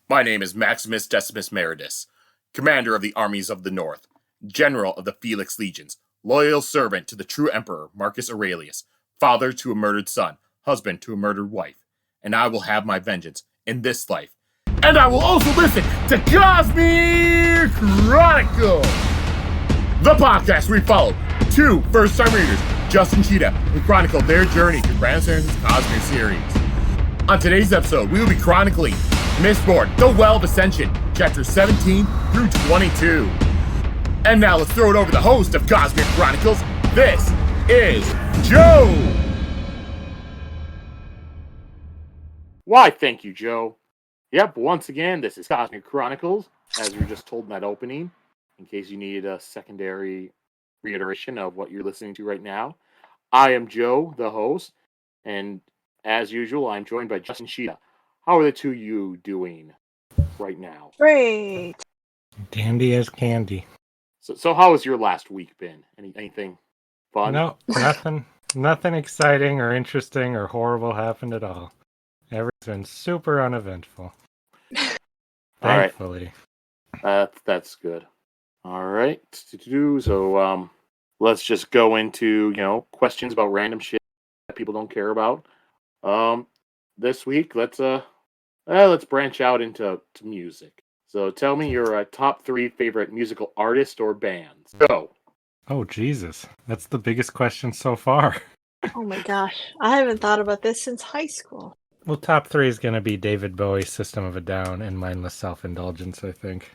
My name is Maximus Decimus Meridus, commander of the armies of the North, general of the Felix Legions, loyal servant to the true emperor Marcus Aurelius, father to a murdered son, husband to a murdered wife. And I will have my vengeance in this life. And I will also listen to Cosmic Chronicles, the podcast we follow two first-time readers, Justin and Sheta, who chronicle their journey through Brandon Sanderson's Cosmic series. On today's episode, we will be chronicling Mistborn, the Well of Ascension, Chapters 17 through 22. And now let's throw it over to the host of Cosmic Chronicles. This is Joe. Why, thank you, Joe. Yep, once again, this is Cosmic Chronicles, as we were just told in that opening, in case you needed a secondary reiteration of what you're listening to right now. I am Joe, the host, and as usual, I'm joined by Justin and Sheta. How are the two of you doing right now? Great. Dandy as candy. So how has your last week been? Anything fun? No, nothing exciting or interesting or horrible happened at all. Everything's been super uneventful. Thankfully. That's good. All right. So let's just go into, questions about random shit that people don't care about. This week, let's branch out into music. So tell me your top 3 favorite musical artists or bands. Go. Oh, Jesus. That's the biggest question so far. Oh my gosh. I haven't thought about this since high school. Well, top 3 is going to be David Bowie, System of a Down, and Mindless Self-Indulgence, I think.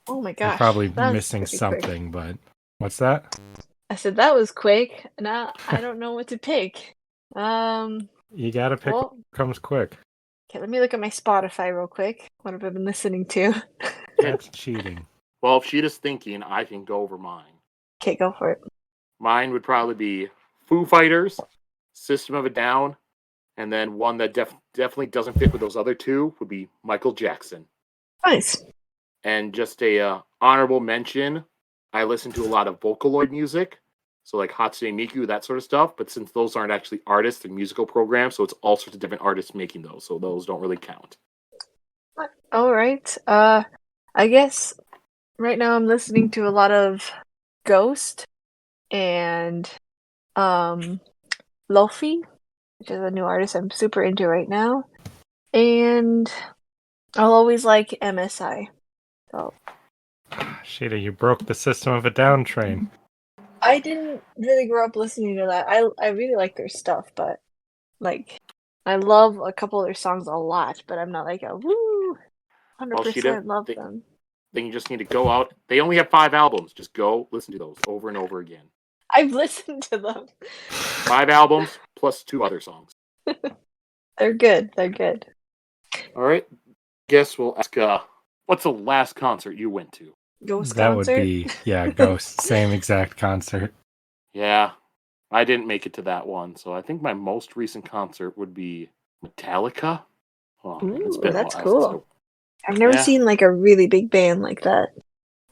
Oh my gosh. I'm probably missing something, but... What's that? I said that was quick. Now I don't know what to pick. You gotta pick what comes quick. Okay, let me look at my Spotify real quick. What have I been listening to? That's cheating. Well, if Sheeta's thinking, I can go over mine. Okay, go for it. Mine would probably be Foo Fighters, System of a Down, and then one that definitely doesn't fit with those other two would be Michael Jackson. Nice. And just a honorable mention, I listen to a lot of Vocaloid music. So like Hatsune Miku, that sort of stuff. But since those aren't actually artists, they're musical programs, so it's all sorts of different artists making those. So those don't really count. All right. I guess right now I'm listening to a lot of Ghost and Lofi, which is a new artist I'm super into right now. And I'll always like MSI. So Sheta, you broke the System of a Down train. I didn't really grow up listening to that. I really like their stuff, but like I love a couple of their songs a lot, but I'm not like a woo 100% love them. Then you just need to go out. They only have 5 albums. Just go listen to those over and over again. I've listened to them. 5 albums plus 2 other songs. They're good. They're good. All right. Guess we'll ask, what's the last concert you went to? Ghost that concert? Would be, Ghost. Same exact concert. Yeah. I didn't make it to that one, so I think my most recent concert would be Metallica. Oh, Ooh, that's a while, cool. so... I've never seen like a really big band like that.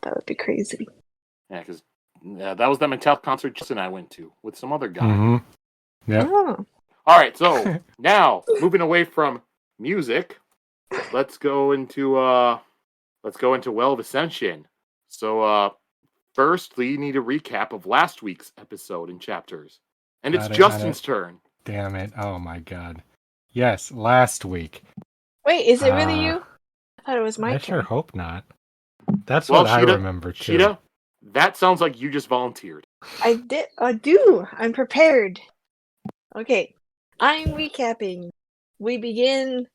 That would be crazy. Yeah, because that was the Metallica concert Justin and I went to with some other guy. Mm-hmm. Yeah. Oh. All right, so now moving away from music, let's go into Well of Ascension. So first, we need a recap of last week's episode in chapters, and it's Justin's turn. Damn it! Oh my god! Yes, last week. Wait, is it really you? I thought it was my turn. I sure hope not. That's what I remember too. Sheta, that sounds like you just volunteered. I did. I do. I'm prepared. Okay, I'm recapping. We begin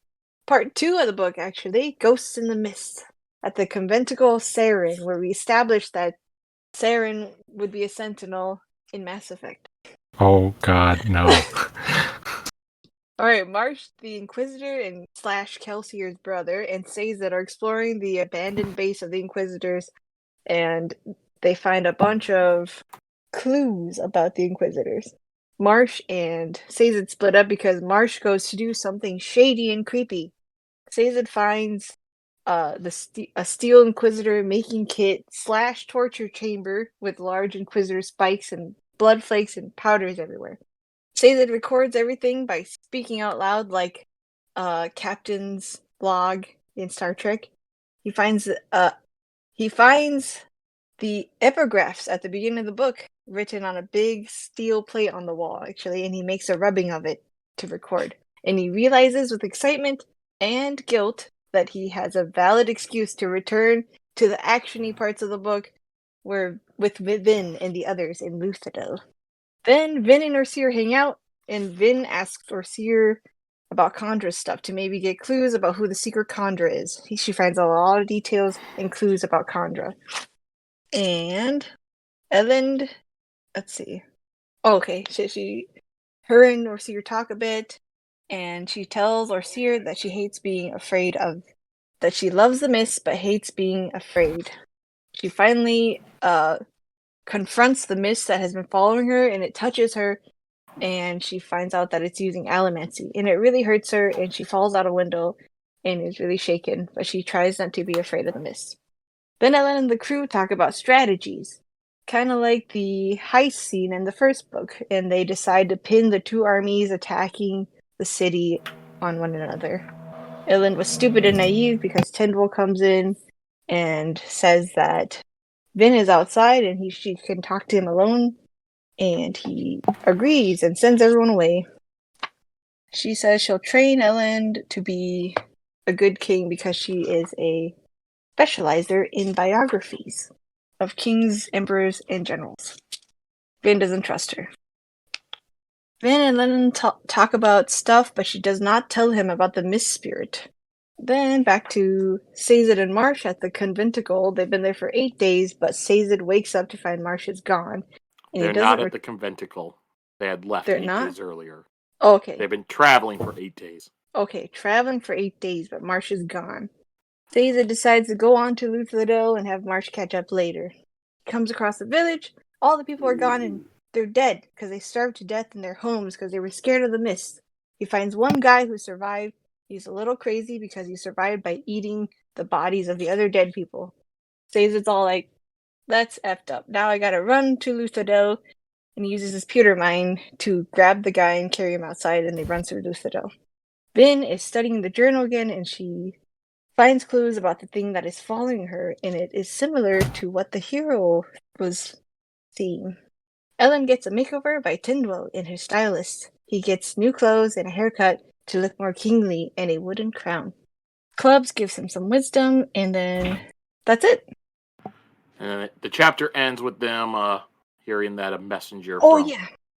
part 2 of the book, actually, Ghosts in the Mist, at the conventicle of Saren, where we established that Saren would be a sentinel in Mass Effect. Oh god, no. Alright, Marsh, the Inquisitor and / Kelsier's brother, and Sazed are exploring the abandoned base of the Inquisitors, and they find a bunch of clues about the Inquisitors. Marsh and Sazed split up because Marsh goes to do something shady and creepy. Sazed finds a steel Inquisitor making kit / torture chamber with large Inquisitor spikes and blood flakes and powders everywhere. Sazed records everything by speaking out loud like captain's log in Star Trek. He finds the epigraphs at the beginning of the book written on a big steel plate on the wall, actually, and he makes a rubbing of it to record. And he realizes with excitement and guilt that he has a valid excuse to return to the actiony parts of the book where with Vin and the others in Luthadel. Then Vin and Orseer hang out, and Vin asks Orseer about Kondra's stuff to maybe get clues about who the secret Kondra is. She finds a lot of details and clues about Kondra. And Elend, let's see. Oh, okay, her and Orseer talk a bit, and she tells Orseer that she hates being afraid of, that she loves the mist but hates being afraid. She finally confronts the mist that has been following her, and it touches her, and she finds out that it's using allomancy, and it really hurts her, and she falls out a window and is really shaken, but she tries not to be afraid of the mist. Then Ellen and the crew talk about strategies, kind of like the heist scene in the first book, and they decide to pin the two armies attacking the city on one another. Elend was stupid and naive because Tyndall comes in and says that Vin is outside and she can talk to him alone, and he agrees and sends everyone away. She says she'll train Elend to be a good king because she is a specializer in biographies of kings, emperors, and generals. Vin doesn't trust her. Vin and Lennon talk about stuff, but she does not tell him about the Mist Spirit. Then back to Sazed and Marsh at the conventicle. They've been there for 8 days, but Sazed wakes up to find Marsh is gone. And They're not at the conventicle. They had left They're 8 not? days earlier. Oh, okay. They've been traveling for 8 days. Okay, traveling for 8 days, but Marsh is gone. Sazed decides to go on to Luthadel and have Marsh catch up later. Comes across the village. All the people are gone and they're dead because they starved to death in their homes because they were scared of the mist. He finds one guy who survived. He's a little crazy because he survived by eating the bodies of the other dead people. Sazed's all like, that's effed up. Now I gotta run to Luthadel, and he uses his pewter mine to grab the guy and carry him outside, and they run through Luthadel. Vin is studying the journal again, and she finds clues about the thing that is following her, and it is similar to what the hero was seeing. Ellen gets a makeover by Tyndall in her stylist. He gets new clothes and a haircut to look more kingly and a wooden crown. Clubs gives him some wisdom, and then that's it. And the chapter ends with them hearing that a messenger from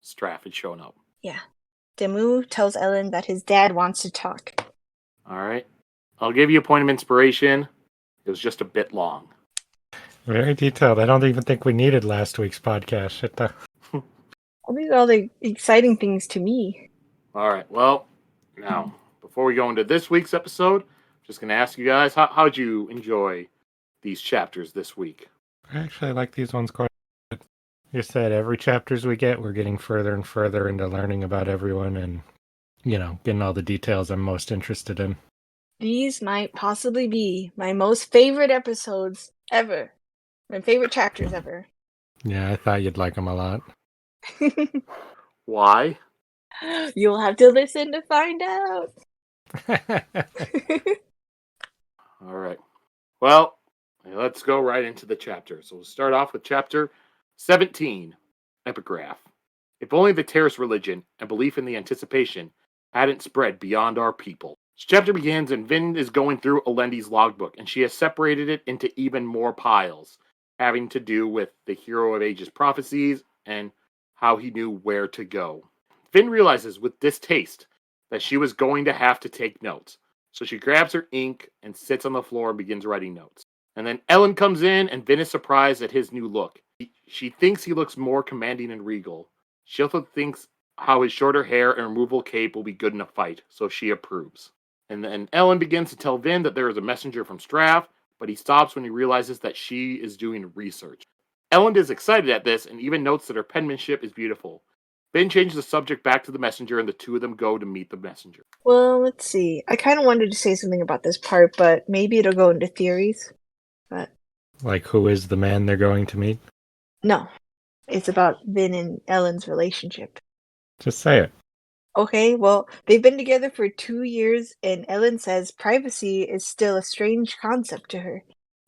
Straff had shown up. Yeah. Demu tells Ellen that his dad wants to talk. All right. I'll give you a point of inspiration. It was just a bit long. Very detailed. I don't even think we needed last week's podcast. Sheta. Well, these are all the exciting things to me. All right. Well, now, before we go into this week's episode, I'm just going to ask you guys, how'd you enjoy these chapters this week? I actually like these ones quite a bit. You said every chapters we get, we're getting further and further into learning about everyone and, getting all the details I'm most interested in. These might possibly be my most favorite episodes ever. My favorite chapters ever. Yeah, I thought you'd like them a lot. Why? You'll have to listen to find out. All right. Well, let's go right into the chapter. So we'll start off with chapter 17, Epigraph. If only the terrorist religion and belief in the anticipation hadn't spread beyond our people. This chapter begins and Vin is going through Elendi's logbook, and she has separated it into even more piles, having to do with the Hero of Ages prophecies and how he knew where to go. Vin realizes with distaste that she was going to have to take notes. So she grabs her ink and sits on the floor and begins writing notes. And then Ellen comes in and Vin is surprised at his new look. She thinks he looks more commanding and regal. She also thinks how his shorter hair and removable cape will be good in a fight, so she approves. And then Ellen begins to tell Vin that there is a messenger from Straff, but he stops when he realizes that she is doing research. Ellen is excited at this and even notes that her penmanship is beautiful. Vin changes the subject back to the messenger and the two of them go to meet the messenger. Well, let's see. I kind of wanted to say something about this part, but maybe it'll go into theories. But Like, who is the man they're going to meet? no, it's about Vin and Ellen's relationship. Just say it. Okay, well, they've been together for 2 years, and Elend says privacy is still a strange concept to her.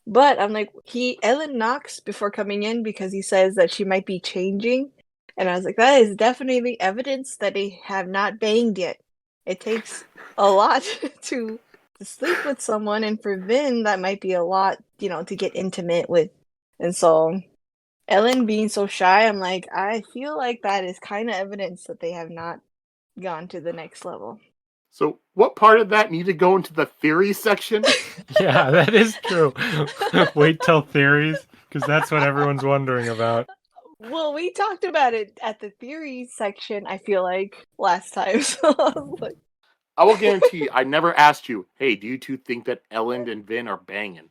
But I'm like, Elend knocks before coming in because he says that she might be changing. And I was like, that is definitely evidence that they have not banged yet. It takes a lot to sleep with someone, and for Vin, that might be a lot, to get intimate with. And so Ellen being so shy, I'm like, I feel like that is kind of evidence that they have not gone to the next level. So, what part of that need to go into the theory section? Yeah, that is true. Wait till theories, because that's what everyone's wondering about. Well, we talked about it at the theory section, I feel like, last time. So I was like, I will guarantee I never asked you, hey, do you two think that Elend and Vin are banging?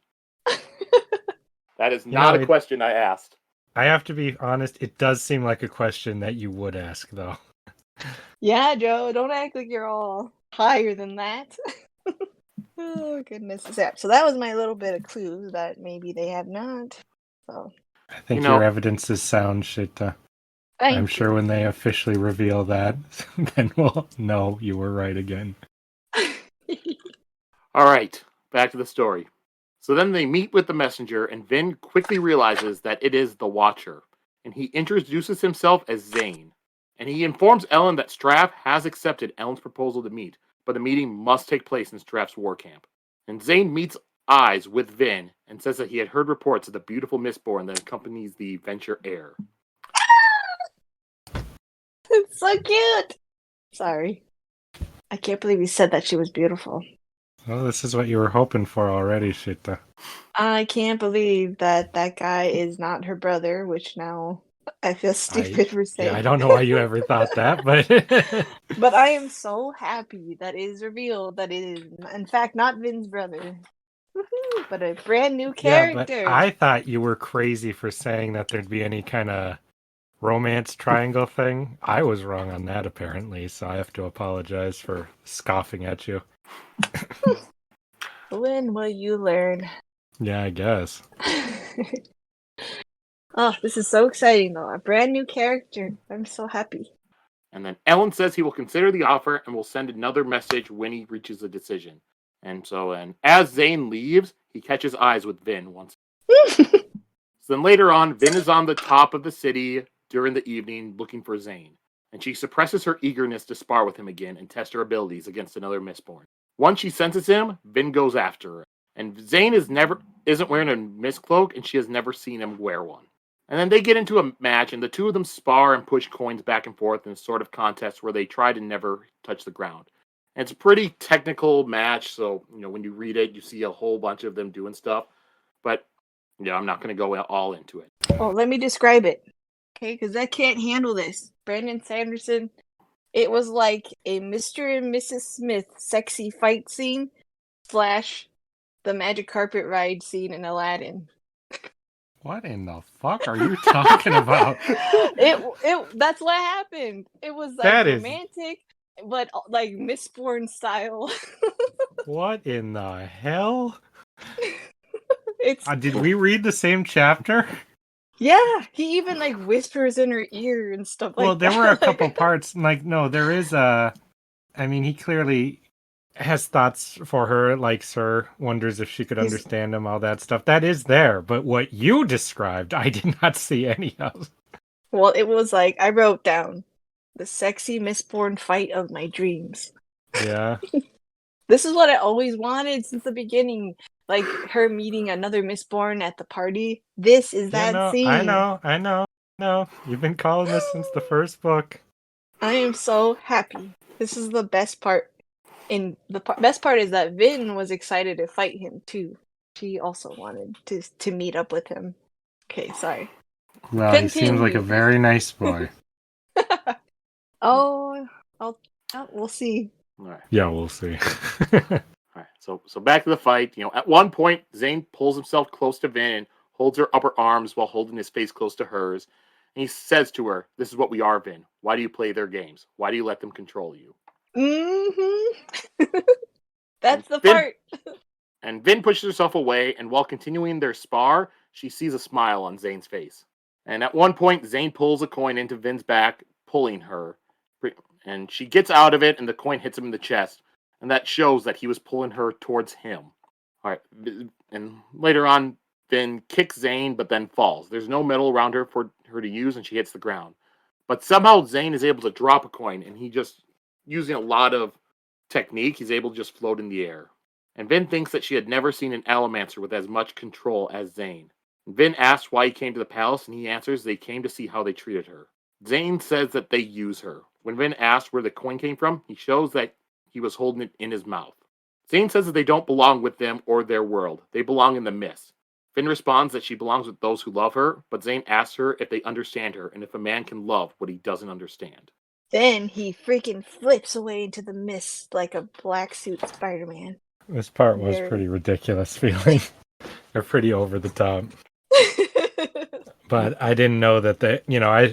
That is not a question I asked. I have to be honest, it does seem like a question that you would ask, though. Yeah, Joe, don't act like you're all higher than that. Oh, goodness. Yeah, so that was my little bit of clues that maybe they have not. So I think your evidence is sound, Sheta. I'm sure when they officially reveal that, then we'll know you were right again. All right, back to the story. So then they meet with the messenger, and Vin quickly realizes that it is the Watcher, and he introduces himself as Zane. And he informs Elend that Straff has accepted Elend's proposal to meet, but the meeting must take place in Straff's war camp. And Zane meets eyes with Vin and says that he had heard reports of the beautiful Mistborn that accompanies the Venture heir. It's so cute! Sorry. I can't believe you said that she was beautiful. Well, this is what you were hoping for already, Sheta. I can't believe that guy is not her brother, which now I feel stupid for saying. Yeah, I don't know why you ever thought that, but... But I am so happy that it is revealed that it is, in fact, not Vin's brother. Woohoo! But a brand new character. Yeah, but I thought you were crazy for saying that there'd be any kind of romance triangle thing. I was wrong on that, apparently, so I have to apologize for scoffing at you. When will you learn? Yeah, I guess. Oh, this is so exciting, though. A brand new character. I'm so happy. And then Elend says he will consider the offer and will send another message when he reaches a decision. And as Zane leaves, he catches eyes with Vin once. So then later on, Vin is on the top of the city during the evening looking for Zane. And she suppresses her eagerness to spar with him again and test her abilities against another Mistborn. Once she senses him, Vin goes after her. And Zane isn't wearing a mist cloak, and she has never seen him wear one. And then they get into a match, and the two of them spar and push coins back and forth in a sort of contest where they try to never touch the ground. And it's a pretty technical match, so when you read it, you see a whole bunch of them doing stuff. But I'm not going to go all into it. Well, let me describe it, okay? Because I can't handle this. Brandon Sanderson, it was like a Mr. and Mrs. Smith sexy fight scene / the magic carpet ride scene in Aladdin. What in the fuck are you talking about? That's what happened. It was like romantic, but like Mistborn style. What in the hell? Did we read the same chapter? Yeah, he even like whispers in her ear and stuff like that. Well, there were a couple parts. No, there is a. I mean, he clearly has thoughts for her, likes her, wonders if she could understand him, all that stuff. That is there, but what you described, I did not see any of. Well, it was like, I wrote down, the sexy Mistborn fight of my dreams. Yeah. This is what I always wanted since the beginning. Like, her meeting another Mistborn at the party. This is that scene. I know. You've been calling this since the first book. I am so happy. This is the best part. And the best part is that Vin was excited to fight him too. She also wanted to meet up with him. Okay, sorry. Well, Continue. He seems like a very nice boy. We'll see. All right. Yeah, we'll see. All right. So back to the fight. At one point, Zane pulls himself close to Vin and holds her upper arms while holding his face close to hers. And he says to her, "This is what we are, Vin. Why do you play their games? Why do you let them control you?" Mm-hmm. That's the part. And Vin pushes herself away, and while continuing their spar, she sees a smile on Zane's face. And at one point, Zane pulls a coin into Vin's back, pulling her. And she gets out of it, and the coin hits him in the chest. And that shows that he was pulling her towards him. All right. And later on, Vin kicks Zane, but then falls. There's no metal around her for her to use, and she hits the ground. But somehow Zane is able to drop a coin, and he just, using a lot of technique, he's able to just float in the air. And Vin thinks that she had never seen an Allomancer with as much control as Zane. And Vin asks why he came to the palace, and he answers they came to see how they treated her. Zane says that they use her. When Vin asks where the coin came from, he shows that he was holding it in his mouth. Zane says that they don't belong with them or their world. They belong in the mist. Vin responds that she belongs with those who love her, but Zane asks her if they understand her and if a man can love what he doesn't understand. Then he freaking flips away into the mist like a black suit Spider-Man. This part was pretty ridiculous feeling. They're pretty over the top. But I didn't know that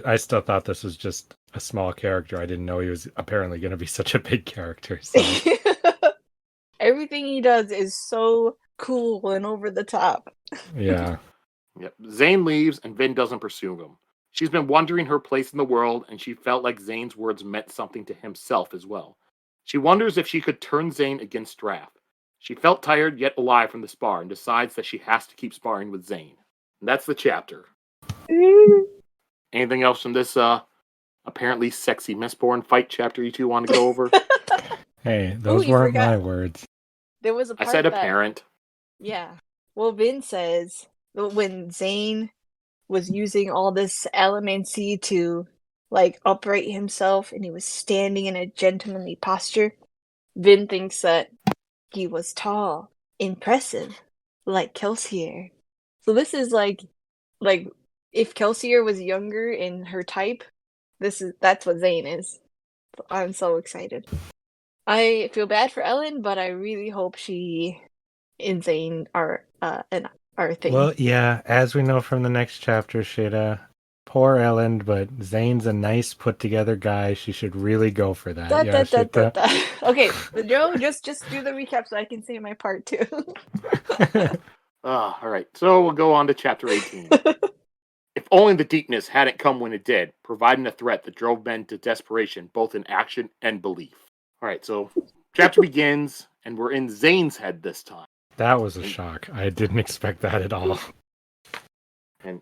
I still thought this was just a small character. I didn't know he was apparently going to be such a big character. So. Everything he does is so cool and over the top. Yeah. Yep. Zane leaves and Vin doesn't pursue him. She's been wondering her place in the world, and she felt like Zane's words meant something to himself as well. She wonders if she could turn Zane against Draft. She felt tired yet alive from the spar and decides that she has to keep sparring with Zane. And that's the chapter. Anything else from this apparently sexy Mistborn fight chapter you two want to go over? Hey, those weren't my words. There was a part I said apparent. Yeah. Well, Vin says when Zane was using all this allomancy to upright himself and he was standing in a gentlemanly posture, Vin thinks that he was tall, impressive, like Kelsier. So this is like if Kelsier was younger in her type, that's what Zane is. So I'm so excited. I feel bad for Elend, but I really hope she and Zane are a thing. Well, yeah, as we know from the next chapter, Sheta, poor Elend, but Zane's a nice put-together guy. She should really go for that. Okay, Joe, just do the recap so I can say my part too. All right, so we'll go on to chapter 18. If only the deepness hadn't come when it did, providing a threat that drove men to desperation, both in action and belief. All right, so chapter begins, and we're in Zane's head this time. That was a shock. I didn't expect that at all. And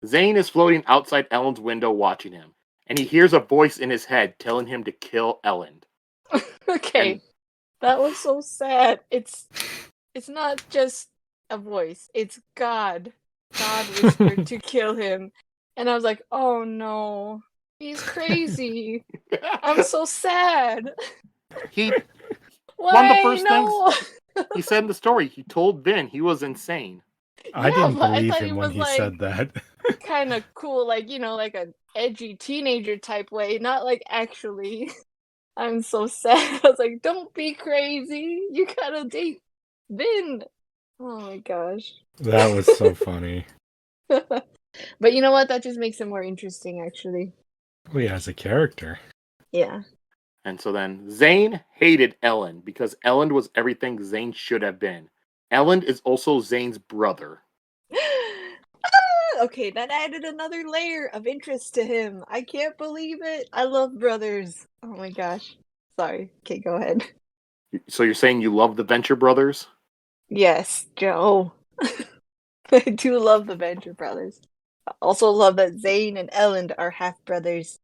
Zane is floating outside Elend's window watching him, and he hears a voice in his head telling him to kill Elend. Okay, that was so sad. It's not just a voice. It's God. God whispered to kill him. And I was like, oh no. He's crazy. I'm so sad. One of the first things he said in the story, he told Vin he was insane. I didn't believe him when he said that. Kind of cool, like an edgy teenager type way, not actually. I'm so sad. I was like, don't be crazy. You gotta date Vin. Oh my gosh. That was so funny. But you know what? That just makes it more interesting, actually. Well, yeah, as a character. Yeah. And so then Zane hated Elend because Elend was everything Zane should have been. Elend is also Zane's brother. Okay, that added another layer of interest to him. I can't believe it. I love brothers. Oh my gosh. Sorry. Okay, go ahead. So you're saying you love the Venture Brothers? Yes, Joe. I do love the Venture Brothers. I also love that Zane and Elend are half-brothers.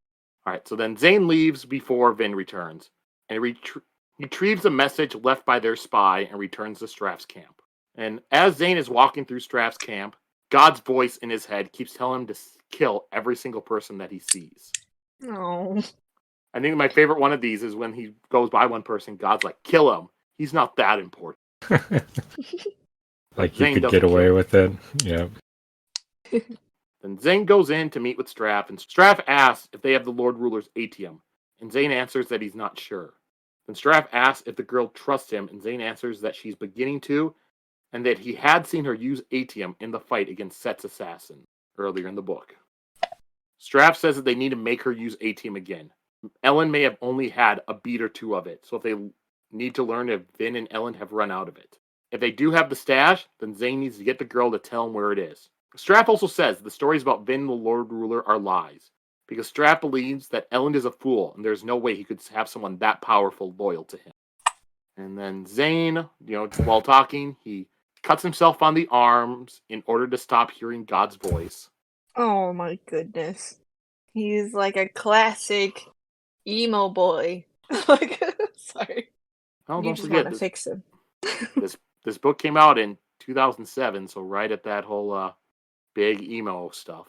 Alright, so then Zane leaves before Vin returns. And he retrieves a message left by their spy and returns to Straff's camp. And as Zane is walking through Straff's camp, God's voice in his head keeps telling him to kill every single person that he sees. Oh. I think my favorite one of these is when he goes by one person, God's like, kill him. He's not that important. Like you could get away with it. Yeah. Then Zane goes in to meet with Straff, and Straff asks if they have the Lord Ruler's ATM, and Zane answers that he's not sure. Then Straff asks if the girl trusts him, and Zane answers that she's beginning to, and that he had seen her use ATM in the fight against Cett's assassin earlier in the book. Straff says that they need to make her use ATM again. Elend may have only had a beat or two of it, so if they need to learn if Vin and Elend have run out of it. If they do have the stash, then Zane needs to get the girl to tell him where it is. Straff also says the stories about Vin and the Lord Ruler are lies, because Straff believes that Elend is a fool, and there's no way he could have someone that powerful loyal to him. And then Zane, while talking, he cuts himself on the arms in order to stop hearing God's voice. Oh my goodness. He's like a classic emo boy. Sorry. Oh, You don't just forget, want to fix him. this book came out in 2007, so right at that whole big emo stuff.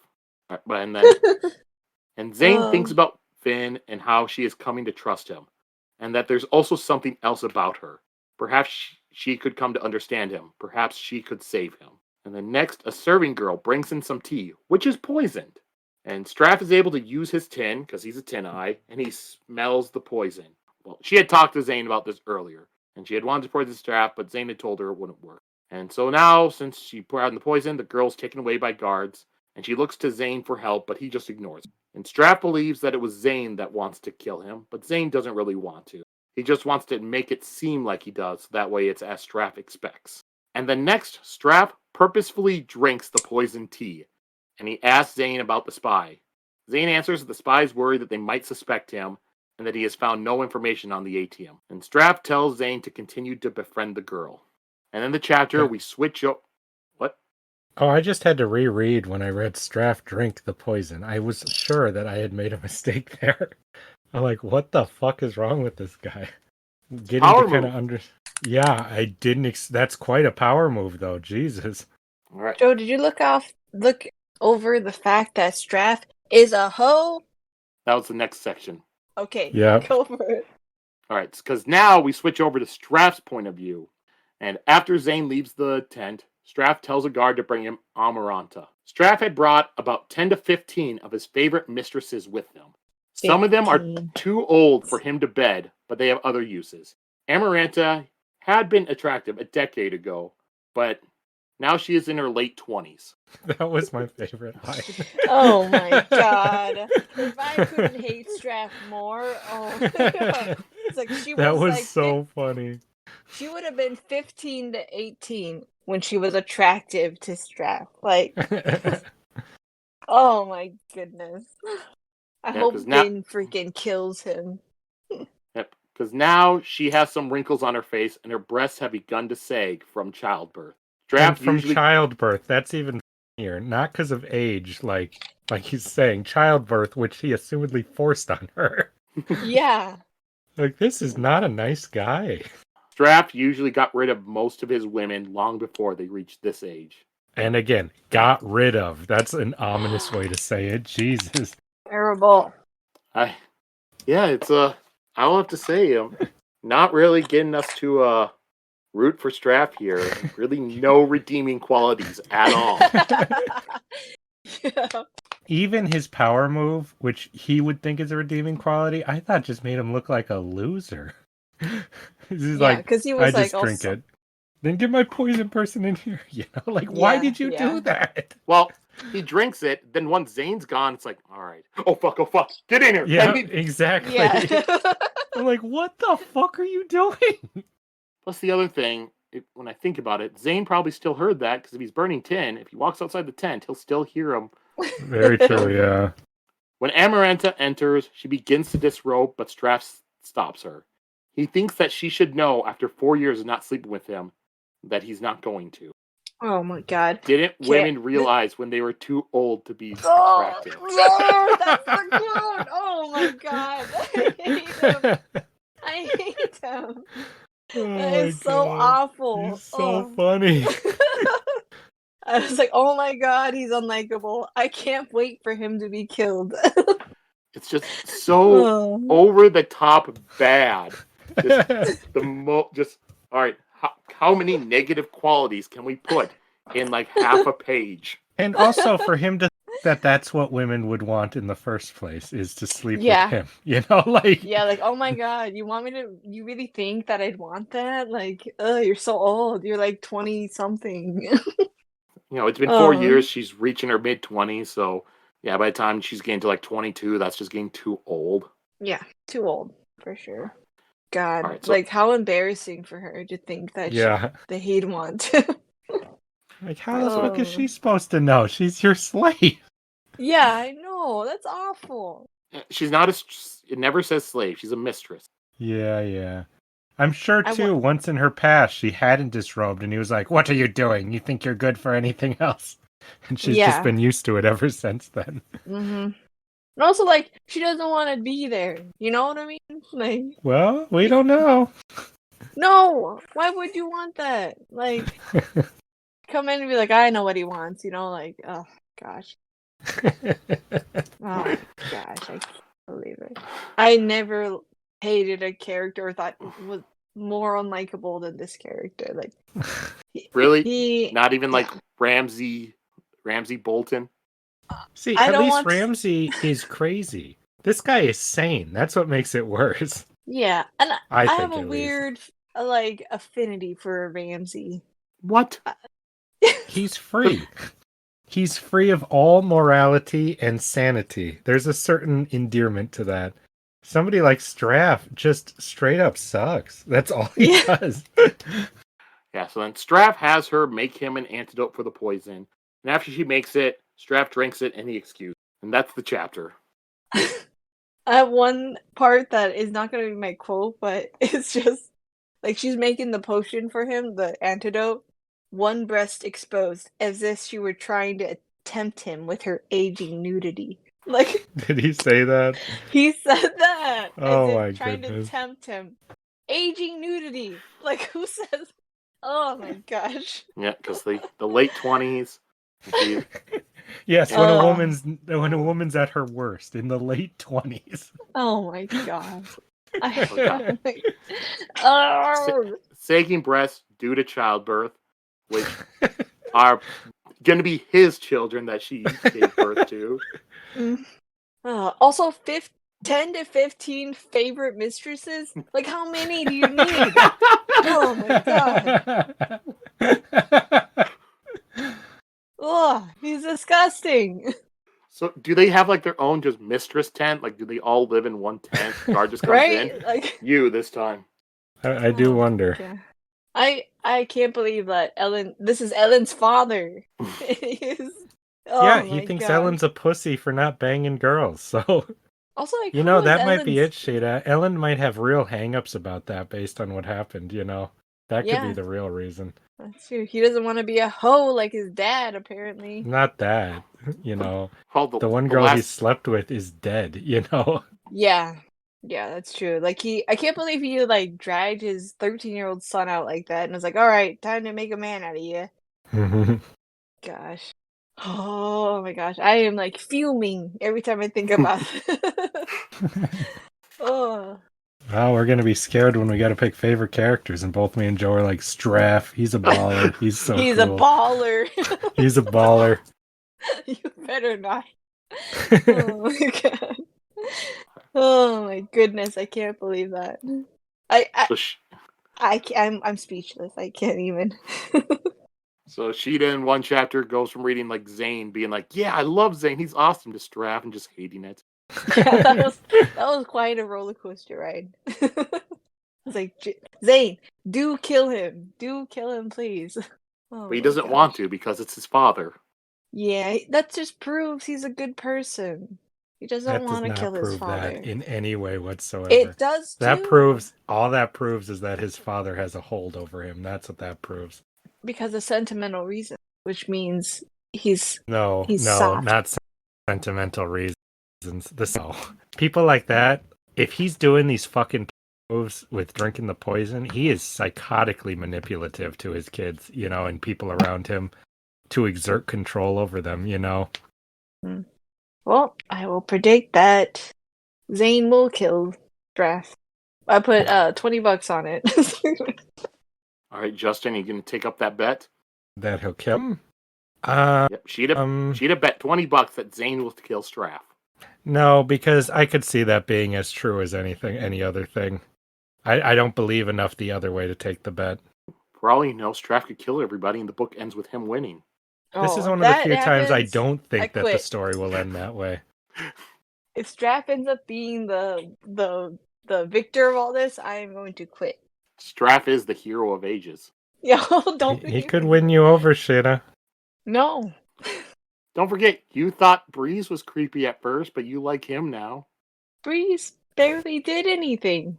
And Zane thinks about Finn and how she is coming to trust him, and that there's also something else about her. Perhaps she could come to understand him. Perhaps she could save him. And then next, a serving girl brings in some tea, which is poisoned. And Straff is able to use his tin, because he's a tin eye, and he smells the poison. Well, she had talked to Zane about this earlier, and she had wanted to poison Straff, but Zane had told her it wouldn't work. And so now, since she poured out the poison, the girl's taken away by guards, and she looks to Zane for help, but he just ignores her. And Straff believes that it was Zane that wants to kill him, but Zane doesn't really want to. He just wants to make it seem like he does, that way it's as Straff expects. And then next, Straff purposefully drinks the poisoned tea, and he asks Zane about the spy. Zane answers that the spy is worried that they might suspect him, and that he has found no information on the ATM. And Straff tells Zane to continue to befriend the girl. And in the chapter, we switch up. What? Oh, I just had to reread when I read Straff drink the poison. I was sure that I had made a mistake there. I'm like, what the fuck is wrong with this guy? Getting Power to kind of move. Yeah, I didn't. That's quite a power move, though. Jesus. All right. Joe, did you look over the fact that Straff is a hoe? That was the next section. Okay, Yeah. go for it. All right, because now we switch over to Straff's point of view. And after Zane leaves the tent, Straff tells a guard to bring him Amaranta. Straff had brought about 10 to 15 of his favorite mistresses with them. Some of them are 15. too old for him to bed, but they have other uses. Amaranta had been attractive a decade ago, but now she is in her late 20s. That was my favorite line. Oh my god. If I couldn't hate Straff more, it's like That was like so funny. She would have been 15 to 18 when she was attractive to Straff. Like, oh my goodness. I hope Din freaking kills him. Yep, because now she has some wrinkles on her face and her breasts have begun to sag from childbirth. Childbirth, that's even funnier. Not because of age, like he's saying, childbirth, which he assumedly forced on her. Yeah. Like, this is not a nice guy. Straff usually got rid of most of his women long before they reached this age. And again, got rid of. That's an ominous way to say it. Jesus. Terrible. It's I will have to say, not really getting us to root for Straff here. Really no redeeming qualities at all. Yeah. Even his power move, which he would think is a redeeming quality, I thought just made him look like a loser. Because he was I just drink it. Then get my poison person in here. Why did you do that? Well, he drinks it, then once Zane's gone, it's like, all right. Oh, fuck, get in here. Yeah, exactly. Yeah. I'm like, what the fuck are you doing? Plus the other thing, when I think about it, Zane probably still heard that, because if he's burning tin, if he walks outside the tent, he'll still hear him. Very true, yeah. When Amaranta enters, she begins to disrobe, but Straff stops her. He thinks that she should know, after 4 years of not sleeping with him, that he's not going to. Oh my god. Didn't women realize when they were too old to be attractive? Oh, that's the quote! Oh my god. I hate him. That is so awful. He's so funny. I was like, oh my god, he's unlikable. I can't wait for him to be killed. It's just so over the top bad. Just all right. How many negative qualities can we put in like half a page? And also for him to think that's what women would want in the first place, is to sleep with him. Yeah, oh my god, you really think that I'd want that? Like, you're so old. You're like 20 something. It's been 4 years. She's reaching her mid-20s, so yeah, by the time she's getting to like 22, that's just getting too old. Yeah, too old for sure. God, right, how embarrassing for her to think that he'd want. Like, how the fuck is she supposed to know? She's your slave. Yeah, I know. No, that's awful. She's not it never says slave. She's a mistress. Yeah. I'm sure, I too, once in her past, she hadn't disrobed, and he was like, what are you doing? You think you're good for anything else? And she's just been used to it ever since then. Mm-hmm. And also, like, she doesn't want to be there. You know what I mean? Like, Well, we don't know. no! Why would you want that? Like, come in and be like, I know what he wants, you know? Like, oh, gosh. Oh, gosh, I can't believe it. I never hated a character or thought was more unlikable than this character. Like, Really? Not even like Ramsay Bolton? See, I at don't least want- Ramsay is crazy. This guy is sane. That's what makes it worse. Yeah, and I think, have a at least. weird, like, affinity for Ramsay. What? He's free. He's free of all morality and sanity. There's a certain endearment to that. Somebody like Straff just straight up sucks. That's all he does. Yeah, so then Straff has her make him an antidote for the poison. And after she makes it, Straff drinks it and he excuses. And that's the chapter. I have one part that is not going to be my quote, but it's just like she's making the potion for him, the antidote, one breast exposed, as if she were trying to tempt him with her aging nudity. Like, Did he say that? he said that Oh as my if trying goodness. to tempt him. Aging nudity. Like, who says? Oh my gosh. Yeah, because the late 20s. Yes, when a woman's at her worst in the late 20s. Oh my god. Sagging breasts due to childbirth, which are going to be his children that she gave birth to. Also, 10 to 15 favorite mistresses? Like, how many do you need? Oh my god. Ugh, he's disgusting. So, do they have like their own just mistress tent? Like, do they all live in one tent? Guard just comes Right? in. Like, you this time. I do wonder. Yeah. I can't believe that this is Elend's father. He thinks Elend's a pussy for not banging girls. So, also, like, you know, that might be it, Sheta. Elend might have real hang-ups about that based on what happened, you know. That could be the real reason. That's true. He doesn't want to be a hoe like his dad, apparently. Not that, you know. Well, the one girl he slept with is dead, you know. Yeah, that's true. Like, I can't believe he like dragged his 13-year-old son out like that, and was like, "All right, time to make a man out of you." Gosh. Oh my gosh, I am like fuming every time I think about it. Oh. Well, we're gonna be scared when we gotta pick favorite characters, and both me and Joe are like, Straff, he's a baller. He's so He's cool. a baller. He's a baller. You better not. Oh my god. Oh my goodness, I can't believe that. I'm speechless. I can't even. So Sheta in one chapter goes from reading like Zane being like, "Yeah, I love Zane. He's awesome," to Straff and just hating it. Yeah, that was quite a roller coaster ride. It's like, Zane, do kill him, please. Oh, but he doesn't want to because it's his father. Yeah, that just proves he's a good person. He doesn't want to kill his father. That in any way whatsoever. It does too. All that proves is that his father has a hold over him. That's what that proves. Because of sentimental reason, which means he's soft. Not sentimental reasons. People like that, if he's doing these fucking moves with drinking the poison, he is psychotically manipulative to his kids, you know, and people around him to exert control over them, you know. Well, I will predict that Zane will kill Straff. I put $20 on it. All right, Justin, you gonna take up that bet? That he'll kill him? Yep, Sheta bet $20 that Zane will kill Straff. No, because I could see that being as true as any other thing. I don't believe enough the other way to take the bet. For all you know, Straff could kill everybody and the book ends with him winning. This is one of the few times I don't think that the story will end that way. If Straff ends up being the victor of all this, I am going to quit. Straff is the hero of ages. Yeah, don't. He could win you over, Sheta. No. Don't forget, you thought Breeze was creepy at first, but you like him now. Breeze barely did anything.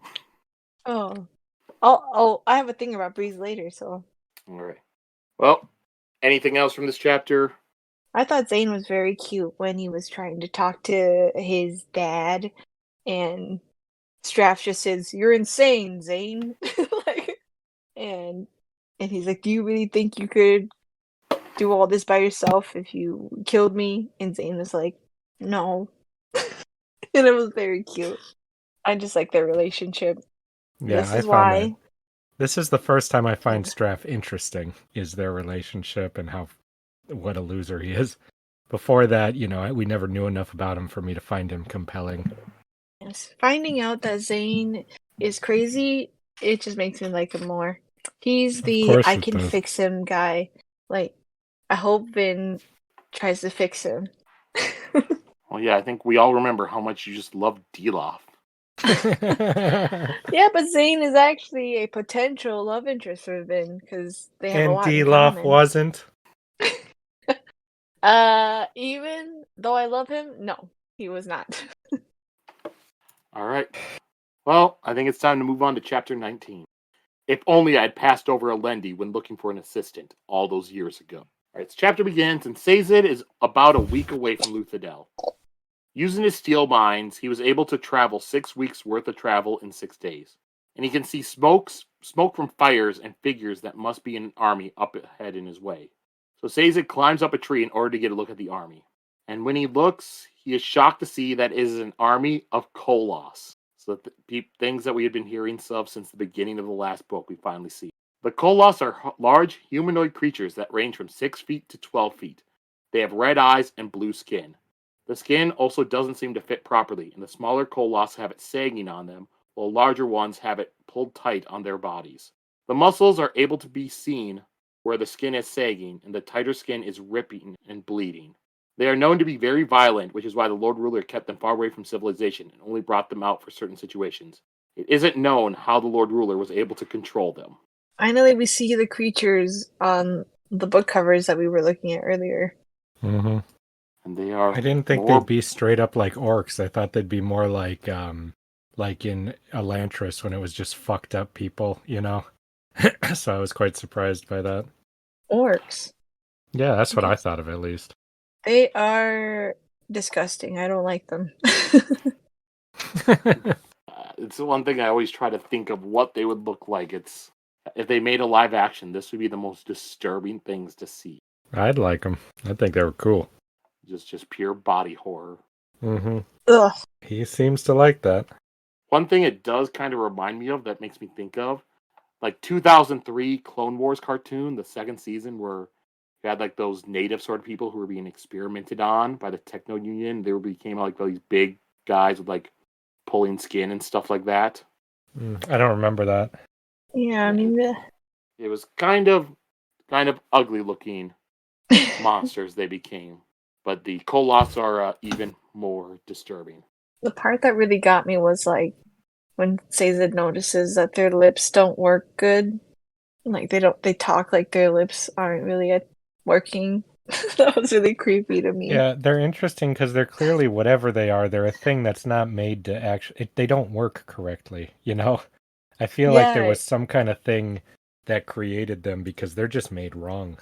Oh, I have a thing about Breeze later, so. All right. Well, anything else from this chapter? I thought Zane was very cute when he was trying to talk to his dad, and Straff just says, "You're insane, Zane." like, and he's like, "Do you really think you could do all this by yourself if you killed me?" And Zane was like, "No." And it was very cute. I just like their relationship. Yeah, This I is found that. why. This is the first time I find Straff interesting, is their relationship and what a loser he is. Before that, we never knew enough about him for me to find him compelling. Yes, finding out that Zane is crazy, it just makes me like him more. He's Of the course I it can does. fix him guy. Like, I hope Vin tries to fix him. Well, yeah, I think we all remember how much you just loved Deloff. Yeah, but Zane is actually a potential love interest for Vin because they have a And lot in Deloff common. wasn't. Even though I love him, no, he was not. All right. Well, I think it's time to move on to chapter 19. If only I had passed over Elend when looking for an assistant all those years ago. All right, this chapter begins, and Sazed is about a week away from Luthadel. Using his steel mines, he was able to travel 6 weeks worth of travel in 6 days. And he can see smoke from fires and figures that must be in an army up ahead in his way. So Sazed climbs up a tree in order to get a look at the army. And when he looks, he is shocked to see that it is an army of koloss. So things that we had been hearing of since the beginning of the last book, we finally see. The koloss are large humanoid creatures that range from 6 feet to 12 feet. They have red eyes and blue skin. The skin also doesn't seem to fit properly, and the smaller koloss have it sagging on them, while larger ones have it pulled tight on their bodies. The muscles are able to be seen where the skin is sagging, and the tighter skin is ripping and bleeding. They are known to be very violent, which is why the Lord Ruler kept them far away from civilization and only brought them out for certain situations. It isn't known how the Lord Ruler was able to control them. Finally, we see the creatures on the book covers that we were looking at earlier. Mm-hmm. And they are. I didn't think they'd be straight up like orcs. I thought they'd be more like in Elantris when it was just fucked up people, So I was quite surprised by that. Orcs. Yeah, that's what I thought of at least. They are disgusting. I don't like them. It's the one thing I always try to think of what they would look like. It's if they made a live action, this would be the most disturbing things to see. I'd like them. I think they were cool. Just pure body horror. Mm-hmm. Ugh. He seems to like that. One thing it does kind of remind me of that makes me think of, like 2003 Clone Wars cartoon, the second season, where you had like those native sort of people who were being experimented on by the Techno Union. They became like these big guys with like pulling skin and stuff like that. I don't remember that. Yeah, I mean, it was kind of ugly looking monsters they became. But the koloss are even more disturbing. the part that really got me was like when Sazed notices that their lips don't work good. Like they talk like their lips aren't really working. That was really creepy to me. Yeah, they're interesting because they're clearly whatever they are. They're a thing that's not made to actually. They don't work correctly. I feel like there was some kind of thing that created them because they're just made wrong.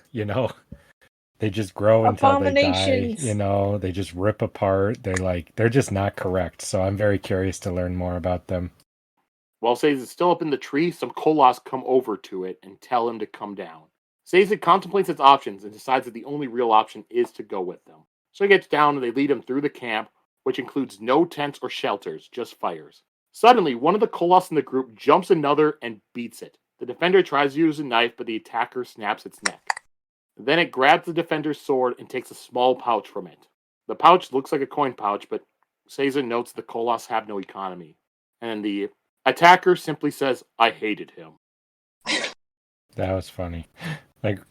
They just grow until they die. They just rip apart. They're just not correct. So I'm very curious to learn more about them. While Sazed is still up in the tree, some koloss come over to it and tell him to come down. Sazed contemplates its options and decides that the only real option is to go with them. So he gets down and they lead him through the camp, which includes no tents or shelters, just fires. Suddenly, one of the koloss in the group jumps another and beats it. The defender tries to use a knife, but the attacker snaps its neck. Then it grabs the defender's sword and takes a small pouch from it. The pouch looks like a coin pouch, but Sazed notes the koloss have no economy. And the attacker simply says, "I hated him." That was funny.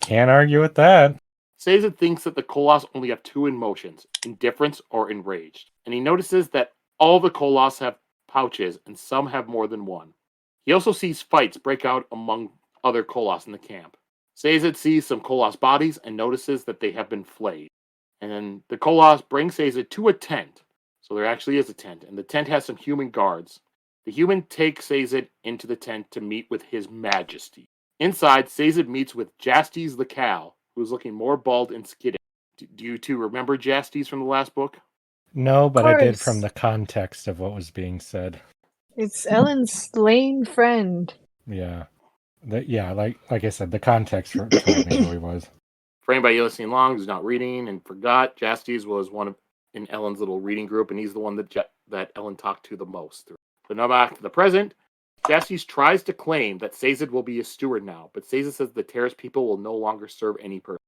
Can't argue with that. Sazed thinks that the koloss only have two emotions, indifference or enraged. And he notices that all the koloss have pouches and some have more than one. He also sees fights break out among other koloss in the camp. Sazed sees some koloss bodies and notices that they have been flayed. And then the koloss brings Sazed to a tent. So there actually is a tent, and the tent has some human guards. The human takes Sazed into the tent to meet with His Majesty. Inside, Sazed meets with Jastes Lekal, who's looking more bald and skittish. Do you two remember Jastes from the last book? No, Of but I did from course. the context of what was being said. It's Elend's lame friend. Yeah. Like I said, the context told me who he was. For anybody listening along who's not reading and forgot, Jastes was one of in Elend's little reading group, and he's the one that Elend talked to the most. So now back to the present. Jastes tries to claim that Sazed will be a steward now, but Sazed says the Terrace people will no longer serve any purpose.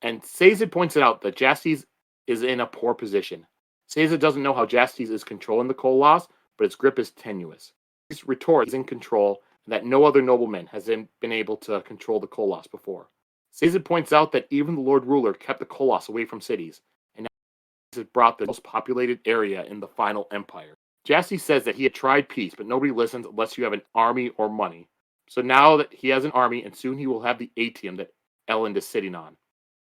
And Sazed points out that Jastes is in a poor position. Sazed doesn't know how Jastes is controlling the koloss, but its grip is tenuous. He retorts he's in control and that no other nobleman has been able to control the koloss before. Sazed points out that even the Lord Ruler kept the koloss away from cities, and now has brought the most populated area in the final empire. Jastes says that he had tried peace, but nobody listens unless you have an army or money. So now that he has an army, and soon he will have the atrium that Elend is sitting on.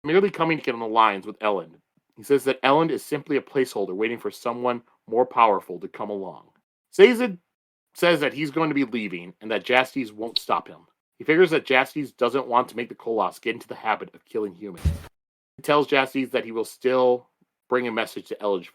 Merely coming to get on alliance with Elend. He says that Elend is simply a placeholder waiting for someone more powerful to come along. Sazed says that he's going to be leaving and that Jastes won't stop him. He figures that Jastes doesn't want to make the koloss get into the habit of killing humans. He tells Jastes that he will still bring a message to Elend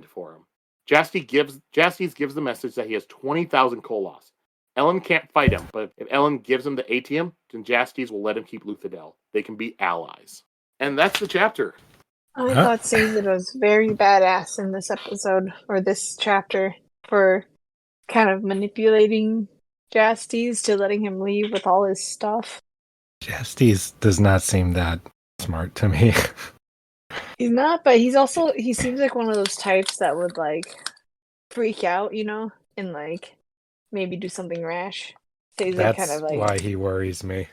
for him. Jastes gives the message that he has 20,000 koloss. Elend can't fight him, but if Elend gives him the atrium, then Jastes will let him keep Luthadel. They can be allies. And that's the chapter. I thought Sazed was very badass in this episode, or this chapter, for kind of manipulating Jastes to letting him leave with all his stuff. Jastes does not seem that smart to me. He's not, but he seems like one of those types that would, like, freak out, and, like, maybe do something rash. Sazed That's kind of like, why he worries me.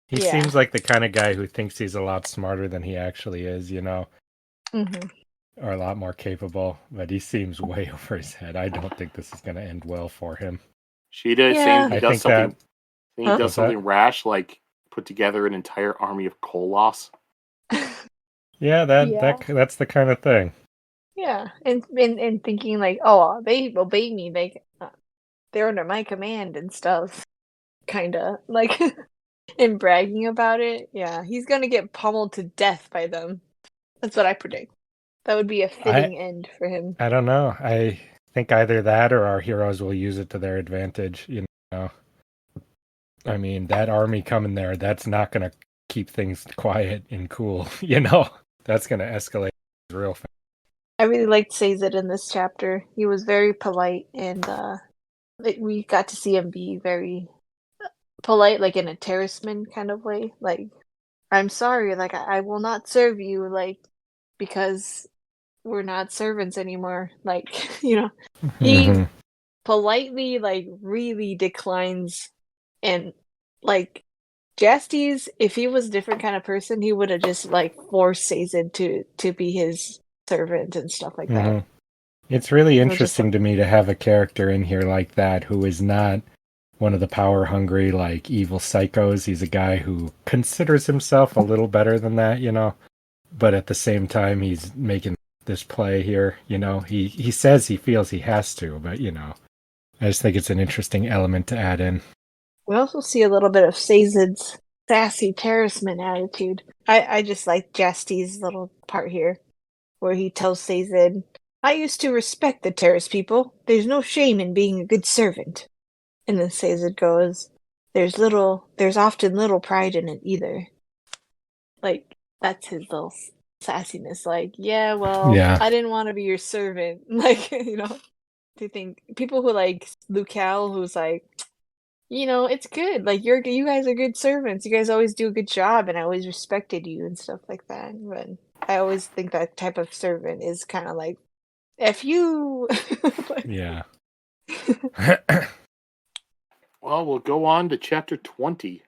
He Yeah. seems like the kind of guy who thinks he's a lot smarter than he actually is, mhm. or a lot more capable, but he seems way over his head. I don't think this is going to end well for him. Sheta is Yeah. saying he I does think something. that- He Huh? does What's something rash, like put together an entire army of koloss. Yeah, Yeah. that's the kind of thing. Yeah, and thinking like, oh, they obey me, like they're under my command and stuff, kind of like, and bragging about it. Yeah, he's gonna get pummeled to death by them. That's what I predict. That would be a fitting end for him. I don't know. I think either that or our heroes will use it to their advantage, I mean, that army coming there, that's not going to keep things quiet and cool, That's going to escalate real fast. I really liked Sazed in this chapter. He was very polite, and we got to see him be very polite, like in a terraceman kind of way. Like, I'm sorry, like I will not serve you, like because we're not servants anymore. Like, he Mhm. politely, like, really declines, and like Jastes, if he was a different kind of person, he would have just like forced Sazed to be his servant and stuff like that. Mhm. It's really It was just interesting to me to have a character in here like that who is not one of the power hungry, like evil psychos. He's a guy who considers himself a little better than that, but at the same time, he's making this play here, He says he feels he has to, but, I just think it's an interesting element to add in. We also see a little bit of Sazed's sassy terraceman attitude. I just like Jastes' little part here, where he tells Sazed, I used to respect the terrace people. There's no shame in being a good servant. And then Sazed goes, there's often little pride in it either. Like, that's his little sassiness. Like, yeah, well, Yeah. I didn't want to be your servant. Like, to think people who like Lekal, who's like, it's good. Like, you guys are good servants. You guys always do a good job, and I always respected you and stuff like that. But I always think that type of servant is kind of like, F you. Like, Yeah. Well, we'll go on to chapter 20.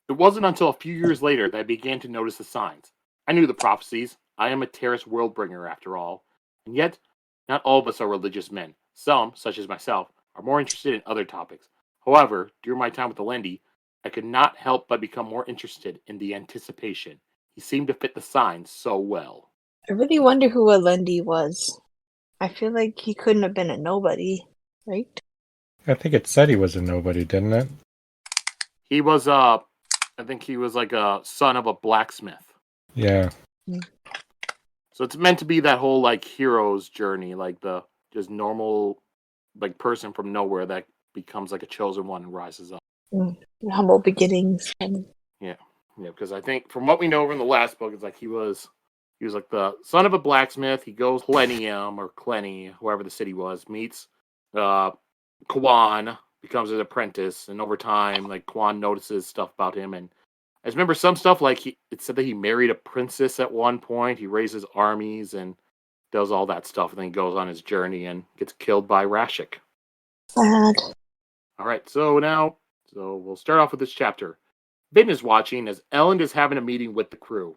It wasn't until a few years later that I began to notice the signs. I knew the prophecies. I am a Terrace world-bringer, after all. And yet, not all of us are religious men. Some, such as myself, are more interested in other topics. However, during my time with Elend, I could not help but become more interested in the anticipation, He seemed to fit the signs so well. I really wonder who Elend was. I feel like he couldn't have been a nobody, right? I think it said he was a nobody, didn't it? He was, I think he was like a son of a blacksmith. Yeah. So it's meant to be that whole, like, hero's journey, like the just normal, like, person from nowhere that becomes like a chosen one and rises up. Humble beginnings. Yeah, because I think from what we know from the last book, it's like he was like the son of a blacksmith. He goes Plenium or Clenny, whoever the city was, meets Kwan, becomes his apprentice, and over time, like, Kwan notices stuff about him. And I just remember some stuff like it said that he married a princess at one point. He raises armies and does all that stuff, and then he goes on his journey and gets killed by Rashik. Sad. All right, so we'll start off with this chapter. Vin is watching as Elend is having a meeting with the crew.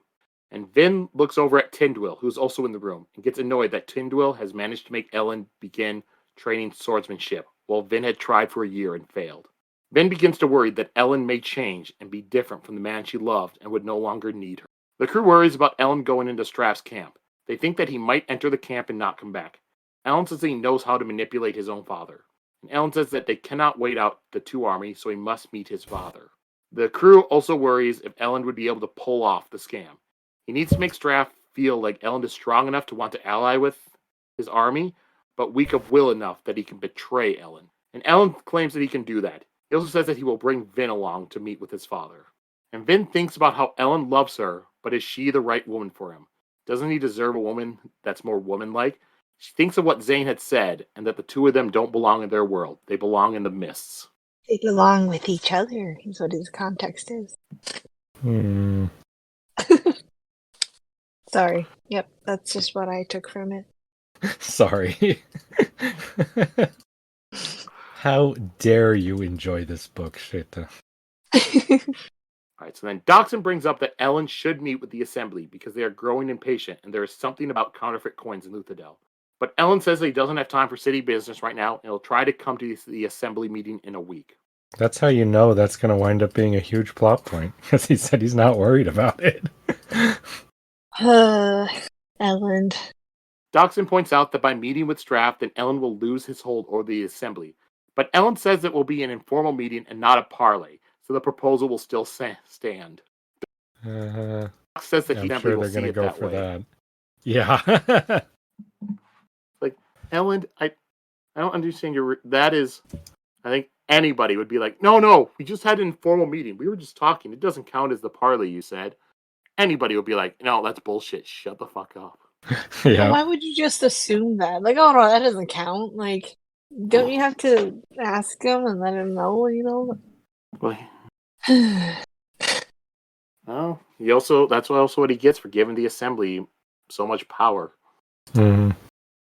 And Vin looks over at Tindwyl, who's also in the room, and gets annoyed that Tindwyl has managed to make Elend begin training swordsmanship, while Vin had tried for a year and failed. Vin begins to worry that Elend may change and be different from the man she loved and would no longer need her. The crew worries about Elend going into Straff's camp. They think that he might enter the camp and not come back. Elend says he knows how to manipulate his own father. And Elend says that they cannot wait out the two armies, so he must meet his father. The crew also worries if Elend would be able to pull off the scam. He needs to make Straff feel like Elend is strong enough to want to ally with his army, but weak of will enough that he can betray Elend. And Elend claims that he can do that. He also says that he will bring Vin along to meet with his father. And Vin thinks about how Elend loves her, but is she the right woman for him? Doesn't he deserve a woman that's more woman-like? She thinks of what Zane had said, and that the two of them don't belong in their world. They belong in the mists. They belong with each other, is what his context is. Sorry. Yep, that's just what I took from it. Sorry. How dare you enjoy this book, Sheta? Alright, so then Doxson brings up that Elend should meet with the Assembly because they are growing impatient and there is something about counterfeit coins in Luthadel. But Elend says that he doesn't have time for city business right now and he'll try to come to the Assembly meeting in a week. That's how you know that's going to wind up being a huge plot point, because he said he's not worried about it. Elend. Doxson points out that by meeting with Straff, then Elend will lose his hold over the Assembly. But Elend says it will be an informal meeting and not a parley, so the proposal will still stand. Dox says that I'm he sure will they're see going to it go that for way. that. Yeah. Like, Elend, I don't understand that is, I think anybody would be like, no, we just had an informal meeting. We were just talking. It doesn't count as the parley you said. Anybody would be like, no, that's bullshit. Shut the fuck up. Yeah. Why would you just assume that? Like, oh no, that doesn't count. Like, don't you have to ask him and let him know, you know? Well, that's also what he gets for giving the Assembly so much power. Mm-hmm.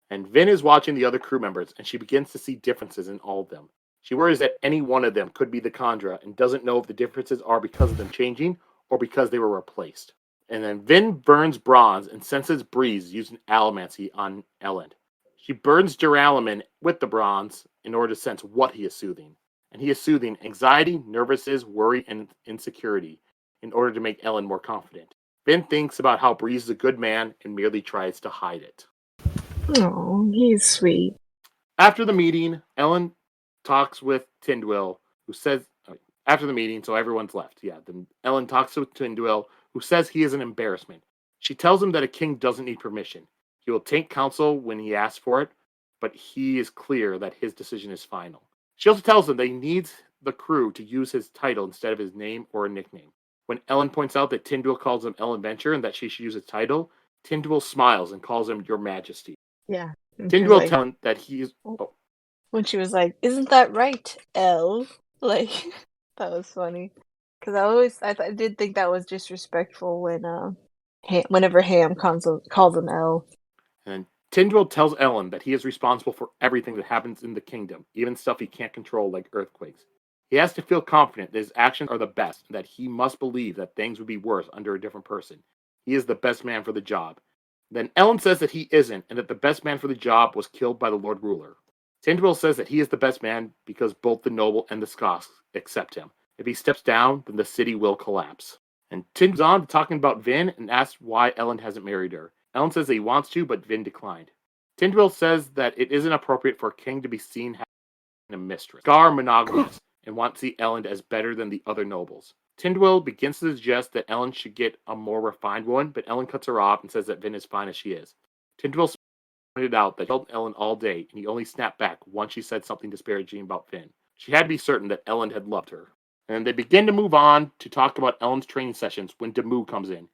And Vin is watching the other crew members, and she begins to see differences in all of them. She worries that any one of them could be the Kandra, and doesn't know if the differences are because of them changing or because they were replaced. And then Vin burns bronze and senses breeze using allomancy on Elend. She burns Duralaman with the bronze in order to sense what he is soothing. And he is soothing anxiety, nervousness, worry, and insecurity in order to make Elend more confident. Vin thinks about how Breeze is a good man and merely tries to hide it. Oh, he's sweet. After the meeting, Elend talks with Tindwyl, who says, after the meeting, so everyone's left. Yeah, then Elend talks with Tindwyl, who says he is an embarrassment. She tells him that a king doesn't need permission. He will take counsel when he asks for it, but he is clear that his decision is final. She also tells him that he needs the crew to use his title instead of his name or a nickname. When Elend points out that Tindwyl calls him Elendventure and that she should use his title, Tindwyl smiles and calls him Your Majesty. Yeah. Tindwyl tells him that he's... When she was like, "Isn't that right, El?" Like, that was funny. Because I did think that was disrespectful when whenever Ham calls him El. And Tindwyl tells Elend that he is responsible for everything that happens in the kingdom, even stuff he can't control like earthquakes. He has to feel confident that his actions are the best, and that he must believe that things would be worse under a different person. He is the best man for the job. Then Elend says that he isn't, and that the best man for the job was killed by the Lord Ruler. Tindwyl says that he is the best man because both the noble and the Skoss accept him. If he steps down, then the city will collapse. And Tin goes on to talking about Vin and asks why Elend hasn't married her. Elend says that he wants to, but Vin declined. Tindwyl says that it isn't appropriate for a king to be seen having a mistress. Scar are monogamous and want to see Elend as better than the other nobles. Tindwyl begins to suggest that Elend should get a more refined one, but Elend cuts her off and says that Vin is fine as she is. Tindwyl pointed out that he held Elend all day, and he only snapped back once she said something disparaging about Vin. She had to be certain that Elend had loved her. And they begin to move on to talk about Elend's training sessions when Damu comes in.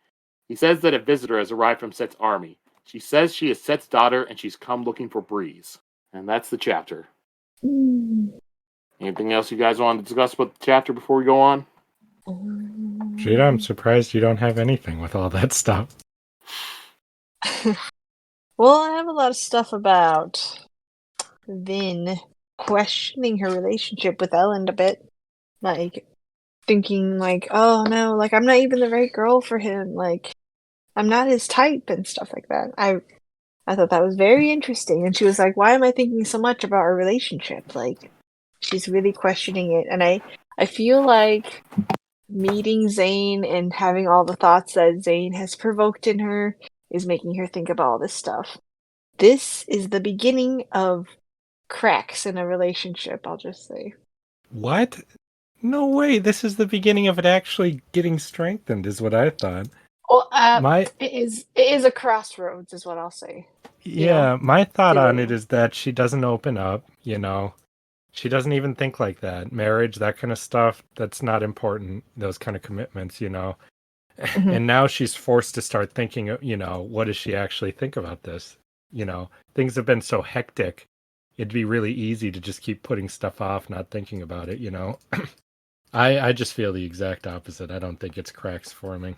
He says that a visitor has arrived from Cett's army. She says she is Cett's daughter and she's come looking for Breeze. And that's the chapter. Anything else you guys want to discuss about the chapter before we go on? Sheta, I'm surprised you don't have anything with all that stuff. Well, I have a lot of stuff about Vin questioning her relationship with Elend a bit. Like, thinking like, oh no, like I'm not even the right girl for him. Like, I'm not his type and stuff like that. I thought that was very interesting. And she was like, why am I thinking so much about our relationship? Like, she's really questioning it. And I feel like meeting Zane and having all the thoughts that Zane has provoked in her is making her think about all this stuff. This is the beginning of cracks in a relationship, I'll just say. What? No way. This is the beginning of it actually getting strengthened, is what I thought. Well, it is a crossroads, is what I'll say. Yeah, my thought on it feeling. is that she doesn't open up, you know. She doesn't even think like that. Marriage, that kind of stuff, that's not important. Those kind of commitments, you know. Mhm. And now she's forced to start thinking, you know, what does she actually think about this? You know, things have been so hectic. It'd be really easy to just keep putting stuff off, not thinking about it, you know. I just feel the exact opposite. I don't think it's cracks forming.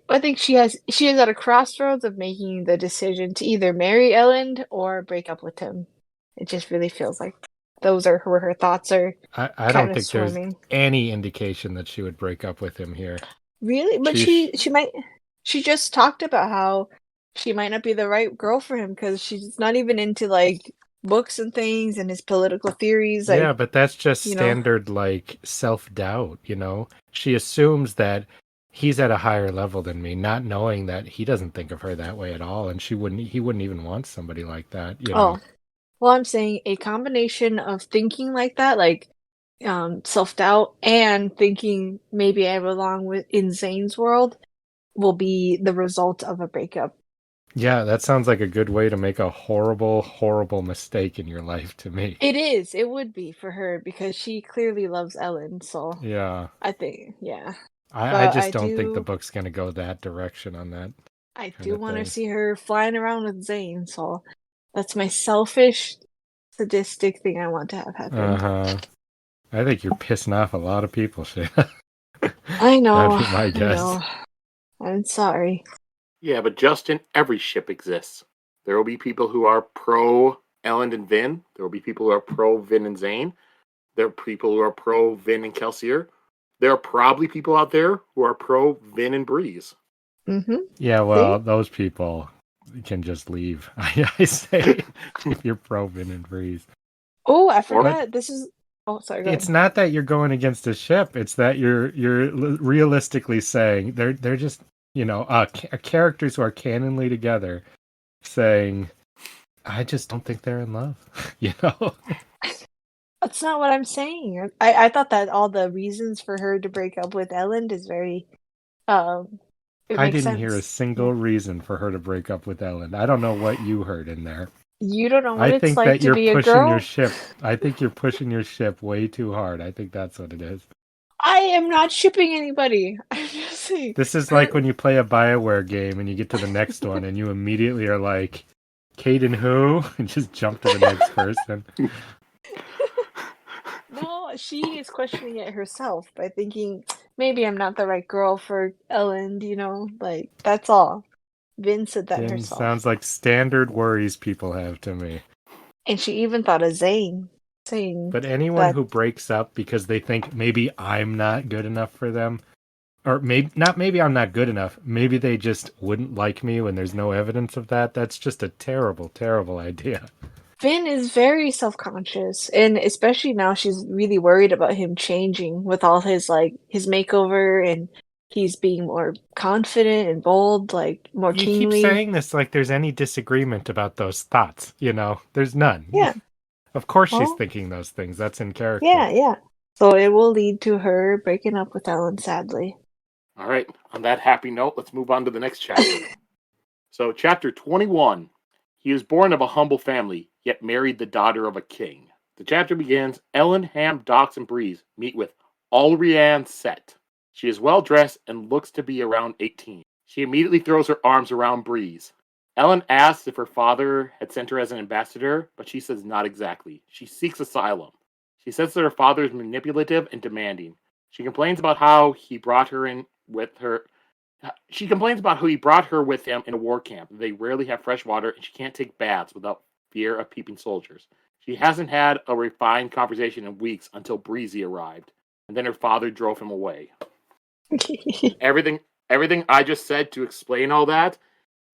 I think she is at a crossroads of making the decision to either marry Elend or break up with him. It just really feels like those are where her thoughts are I kind don't of think there's swimming. any indication that she would break up with him here. Really? But She's- she just talked about how she might not be the right girl for him because she's not even into like books and things and his political theories. Yeah, Like, but that's just you know, standard, like, self-doubt, you know? She assumes that he's at a higher level than me, not knowing that he doesn't think of her that way at all, and he wouldn't even want somebody like that, you know? oh, well, I'm saying a combination of thinking like that, like self-doubt, and thinking maybe I belong with in Zane's world will be the result of a breakup. Yeah, that sounds like a good way to make a horrible, horrible mistake in your life to me. It is. It would be for her because she clearly loves Ellen. So Yeah. I think, yeah. I But just don't think the book's going to go that direction on that I kind do of want to thing. see her flying around with Zane. So that's my selfish, sadistic thing I want to have happen. Uh-huh. I think you're pissing off a lot of people, Shit. I know. That'd be my I guess. know. I'm sorry. Yeah, but just in every ship exists. There will be people who are pro Elend and Vin. There will be people who are pro Vin and Zane. There are people who are pro Vin and Kelsier. There are probably people out there who are pro Vin and Breeze. Mm-hmm. Yeah, well, those people can just leave. I say if you're pro Vin and Breeze. Oh, I forgot. This is. Oh, sorry. Go It's ahead. not that you're going against a ship. It's that you're realistically saying they're just, you know, characters who are canonly together saying, I just don't think they're in love. You know. That's not what I'm saying. I thought that all the reasons for her to break up with Elend is very. It I makes didn't hear a sense. single reason for her to break up with Elend. I don't know what you heard in there. You don't know what I it's think like that to you're be a pushing girl. your ship. I think you're pushing your ship way too hard. I think that's what it is. I am not shipping anybody. I'm just saying. This is like when you play a BioWare game and you get to the next one and you immediately are like, Caden who? And just jump to the next person. No, she is questioning it herself by thinking maybe I'm not the right girl for Elend. You know, like that's all. Vin said that herself. Sounds like standard worries people have to me. And she even thought of Zane, saying But anyone who breaks up because they think maybe I'm not good enough for them, or maybe I'm not good enough, maybe they just wouldn't like me when there's no evidence of that, that's just a terrible, terrible idea. Vin is very self-conscious, and especially now she's really worried about him changing with all his his makeover, and he's being more confident and bold, like more You kingly. keep saying this like there's any disagreement about those thoughts, There's none. Yeah. Of course she's Well, thinking those things. That's in character. yeah. So it will lead to her breaking up with Elend, sadly. All right, on that happy note, let's move on to the next chapter. So, chapter 21. He was born of a humble family, yet married the daughter of a king. The chapter begins, Elend, Ham, Dox, and Breeze meet with Allrianne Cett. She is well dressed and looks to be around 18. She immediately throws her arms around Breeze. Elend asks if her father had sent her as an ambassador, but she says not exactly. She seeks asylum. She says that her father is manipulative and demanding. She complains about how he brought her in with her. She complains about how he brought her with him in a war camp. They rarely have fresh water, and she can't take baths without fear of peeping soldiers. She hasn't had a refined conversation in weeks until Breezy arrived, and then her father drove him away. Everything I just said to explain all that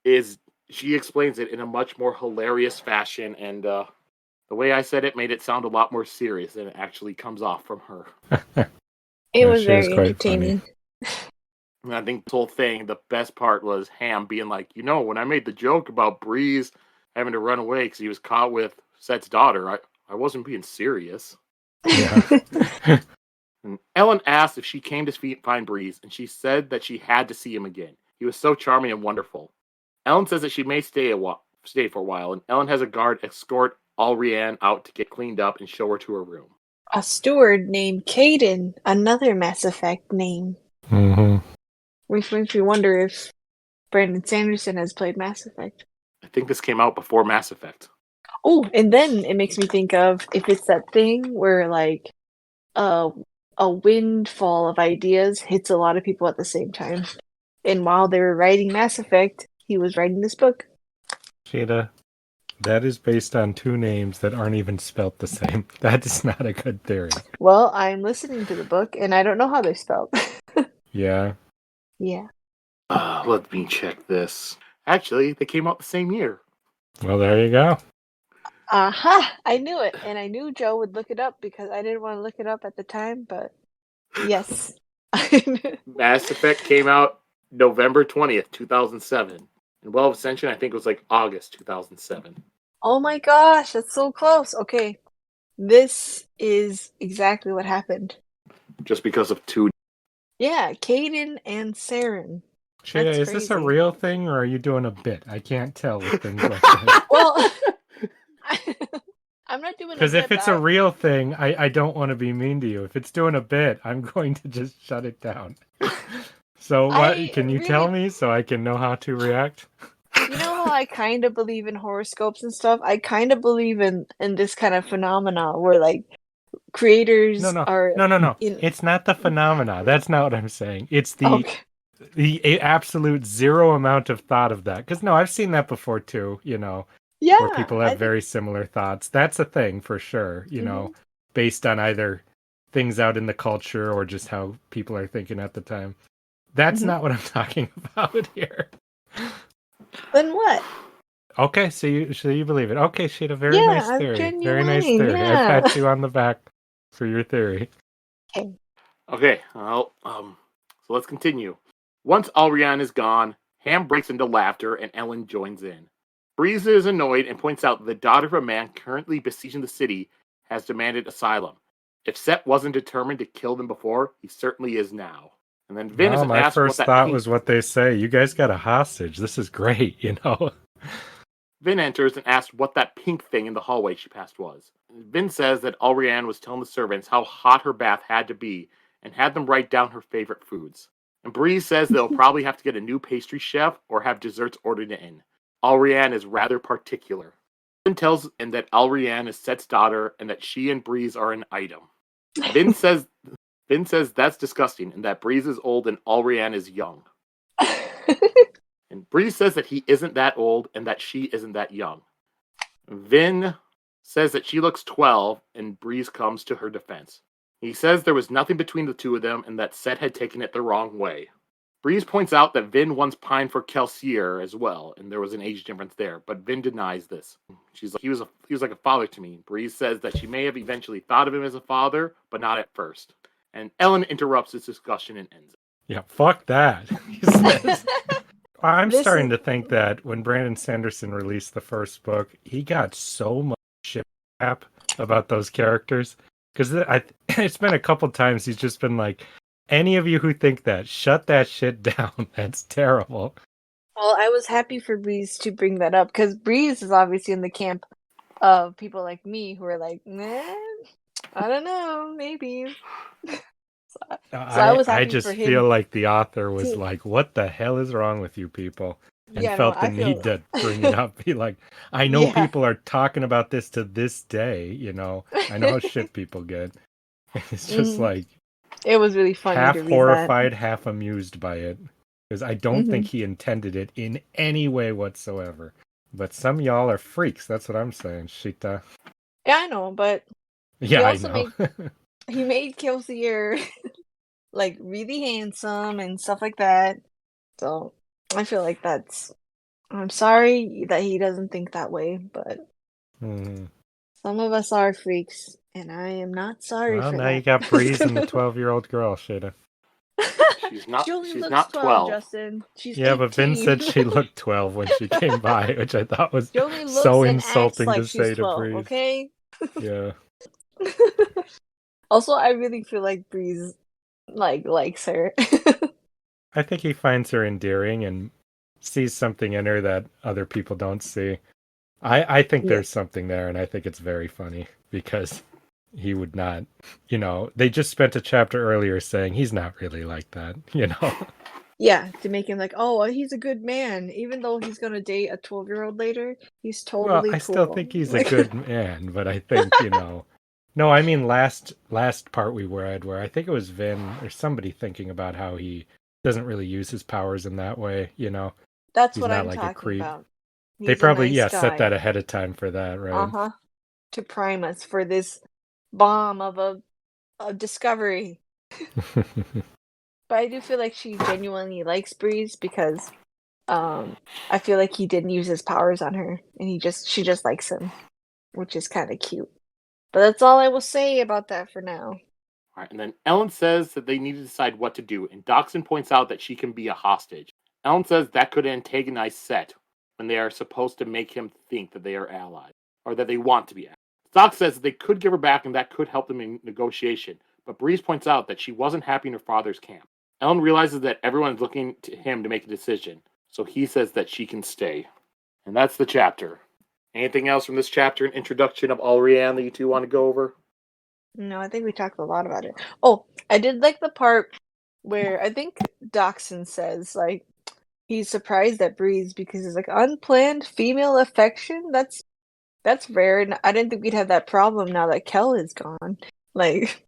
is she explains it in a much more hilarious fashion, and the way I said it made it sound a lot more serious than it actually comes off from her. It was very entertaining. And I think this whole thing, the best part was Ham being like, when I made the joke about Breeze having to run away because he was caught with Cett's daughter, I wasn't being serious. Yeah. And Elend asked if she came to find Breeze, and she said that she had to see him again. He was so charming and wonderful. Elend says that she may stay for a while, and Elend has a guard escort Allrianne out to get cleaned up and show her to her room. A steward named Caden, another Mass Effect name. Mm-hmm. Which makes me wonder if Brandon Sanderson has played Mass Effect. I think this came out before Mass Effect. Oh, and then it makes me think of if it's that thing where like a windfall of ideas hits a lot of people at the same time. And while they were writing Mass Effect, he was writing this book. Sheta, that is based on two names that aren't even spelt the same. That is not a good theory. Well, I'm listening to the book, and I don't know how they're spelled. Yeah. Yeah. Let me check this. Actually, they came out the same year. Well, there you go. Aha! I knew it, and I knew Joe would look it up because I didn't want to look it up at the time, but yes. Mass Effect came out November 20th, 2007. And Well of Ascension, I think it was like August 2007. Oh my gosh, that's so close. Okay. This is exactly what happened. Just because of two. Yeah, Caden and Saren. Sheta, That's is this a crazy. real thing or are you doing a bit? I can't tell with things like that. Well, I'm not doing a bit. Because if it's a real thing, I don't want to be mean to you. If it's doing a bit, I'm going to just shut it down. So what can you tell me so I can know how to react? You know how I kind of believe in horoscopes and stuff? I kind of believe in this kind of phenomena where like creators are... No. It's not the phenomena. That's not what I'm saying. It's the absolute zero amount of thought of that. Because I've seen that before too, Yeah, where people have very similar thoughts. That's a thing for sure, based on either things out in the culture or just how people are thinking at the time. That's not what I'm talking about here. Then what? Okay, so you believe it. Okay, Sheta, very nice theory. Very nice theory. Yeah. I pat you on the back for your theory. Okay, so let's continue. Once Allrianne is gone, Ham breaks into laughter and Elend joins in. Breeze is annoyed and points out that the daughter of a man currently besieging the city has demanded asylum. If Cett wasn't determined to kill them before, he certainly is now. And then Vin is my asked first what thought was what they say. You guys got a hostage. This is great, Vin enters and asks what that pink thing in the hallway she passed was. Vin says that Allrianne was telling the servants how hot her bath had to be and had them write down her favorite foods. And Breeze says they'll probably have to get a new pastry chef or have desserts ordered in. Allrianne is rather particular. Vin tells him that Allrianne is Cett's daughter and that she and Breeze are an item. Vin says that's disgusting and that Breeze is old and Allrianne is young. And Breeze says that he isn't that old and that she isn't that young. Vin says that she looks 12 and Breeze comes to her defense. He says there was nothing between the two of them and that Cett had taken it the wrong way. Breeze points out that Vin once pined for Kelsier as well, and there was an age difference there, but Vin denies this. She's like, he was like a father to me. Breeze says that she may have eventually thought of him as a father, but not at first. And Elend interrupts this discussion and ends it. Yeah, fuck that. He says. I'm This starting is to think that when Brandon Sanderson released the first book, he got so much shit crap about those characters. Because it's been a couple times he's just been like, any of you who think that, shut that shit down. That's terrible. well, I was happy for Breeze to bring that up because Breeze is obviously in the camp of people like me who are like, nah, I don't know, maybe. So I was I happy for just feel him like the author was to. like, what the hell is wrong with you people? And Yeah, no, felt the I need feel. to bring it up. Be like, I know Yeah. people are talking about this to this day, I know how shit people get. It's just Mhm. like, It was really funny half to read that. horrified, half amused by it. Because I don't Hmm. think he intended it in any way whatsoever. But some y'all are freaks. That's what I'm saying, Sheta. Yeah, I know, but he Yeah, I also know. made Kelsier like really handsome and stuff like that. So I feel like that's. I'm sorry that he doesn't think that way, but Hmm. some of us are freaks, and I am not sorry Well, for now you that. got Breeze and the 12-year-old girl, Sheta. She's She not. only She's looks not 12, 12. Justin. She's Yeah, but Vin 18. said she looked 12 when she came by, which I thought was She only looks so and acts insulting to like she's say to 12, Breeze. okay? Yeah. Also, I really feel like Breeze likes her. I think he finds her endearing and sees something in her that other people don't see. I think Yeah. there's something there, and I think it's very funny because he would not, they just spent a chapter earlier saying he's not really like that, Yeah, to make him like, oh, he's a good man. Even though he's gonna date a 12-year-old later, he's Well, totally I still cool. think he's a Like, good man, but I think, no, I mean last part we read where I think it was Vin or somebody thinking about how he doesn't really use his powers in that way, that's He's what not I'm like a talking creep. about. They He's a probably, nice yeah, set that guy. ahead of time for that, right? Uh-huh. To prime us for this bomb of a discovery. But I do feel like she genuinely likes Breeze because I feel like he didn't use his powers on her and she just likes him, which is kind of cute. But that's all I will say about that for now. All right, and then Ellen says that they need to decide what to do, and Doxson points out that she can be a hostage. Ellen says that could antagonize Cett when they are supposed to make him think that they are allies, or that they want to be allies. Dox says that they could give her back and that could help them in negotiation, but Breeze points out that she wasn't happy in her father's camp. Ellen realizes that everyone is looking to him to make a decision, so he says that she can stay. And that's the chapter. Anything else from this chapter, an introduction of Allrianne that you two want to go over? No, I think we talked a lot about it. Oh, I did like the part where I think Doxson says like he's surprised at Breeze because he's like unplanned female affection. That's rare, and I didn't think we'd have that problem now that Kel is gone. Like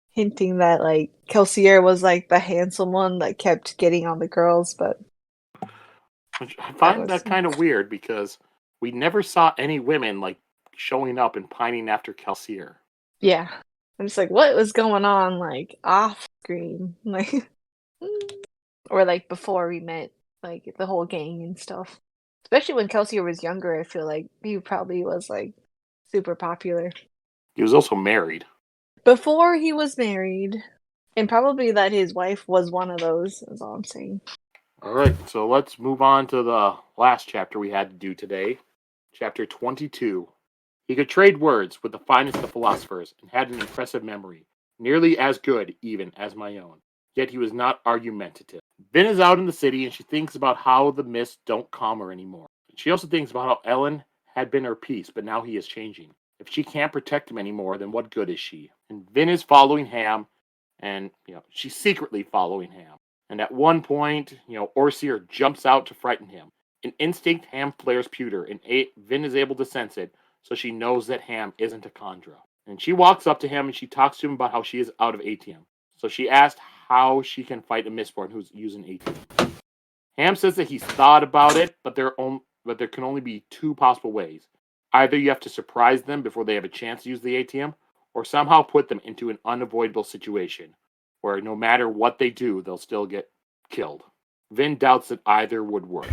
hinting that like Kelsier was like the handsome one that kept getting on the girls, but Which I that find was that kind of weird because we never saw any women like showing up and pining after Kelsier. yeah. I'm just like, what was going on like off screen, like, or like before we met like the whole gang and stuff. Especially when Kelsier was younger, I feel like he probably was like super popular He was also married. before he was married, and probably that his wife was one of those. Is all I'm saying. All right, so let's move on to the last chapter we had to do today. Chapter 22. He could trade words with the finest of philosophers and had an impressive memory, nearly as good, even, as my own. Yet he was not argumentative. Vin is out in the city and she thinks about how the mists don't calm her anymore. She also thinks about how Ellen had been her peace, but now he is changing. If she can't protect him anymore, then what good is she? And Vin is following Ham, and she's secretly following Ham. And at one point, Orsier jumps out to frighten him. In instinct, Ham flares pewter, and Vin is able to sense it, so she knows that Ham isn't a Kandra. And she walks up to him and she talks to him about how she is out of ATM. So she asked how she can fight a Mistborn who's using ATM. Ham says that he's thought about it, but there can only be two possible ways. Either you have to surprise them before they have a chance to use the ATM, or somehow put them into an unavoidable situation where no matter what they do, they'll still get killed. Vin doubts that either would work.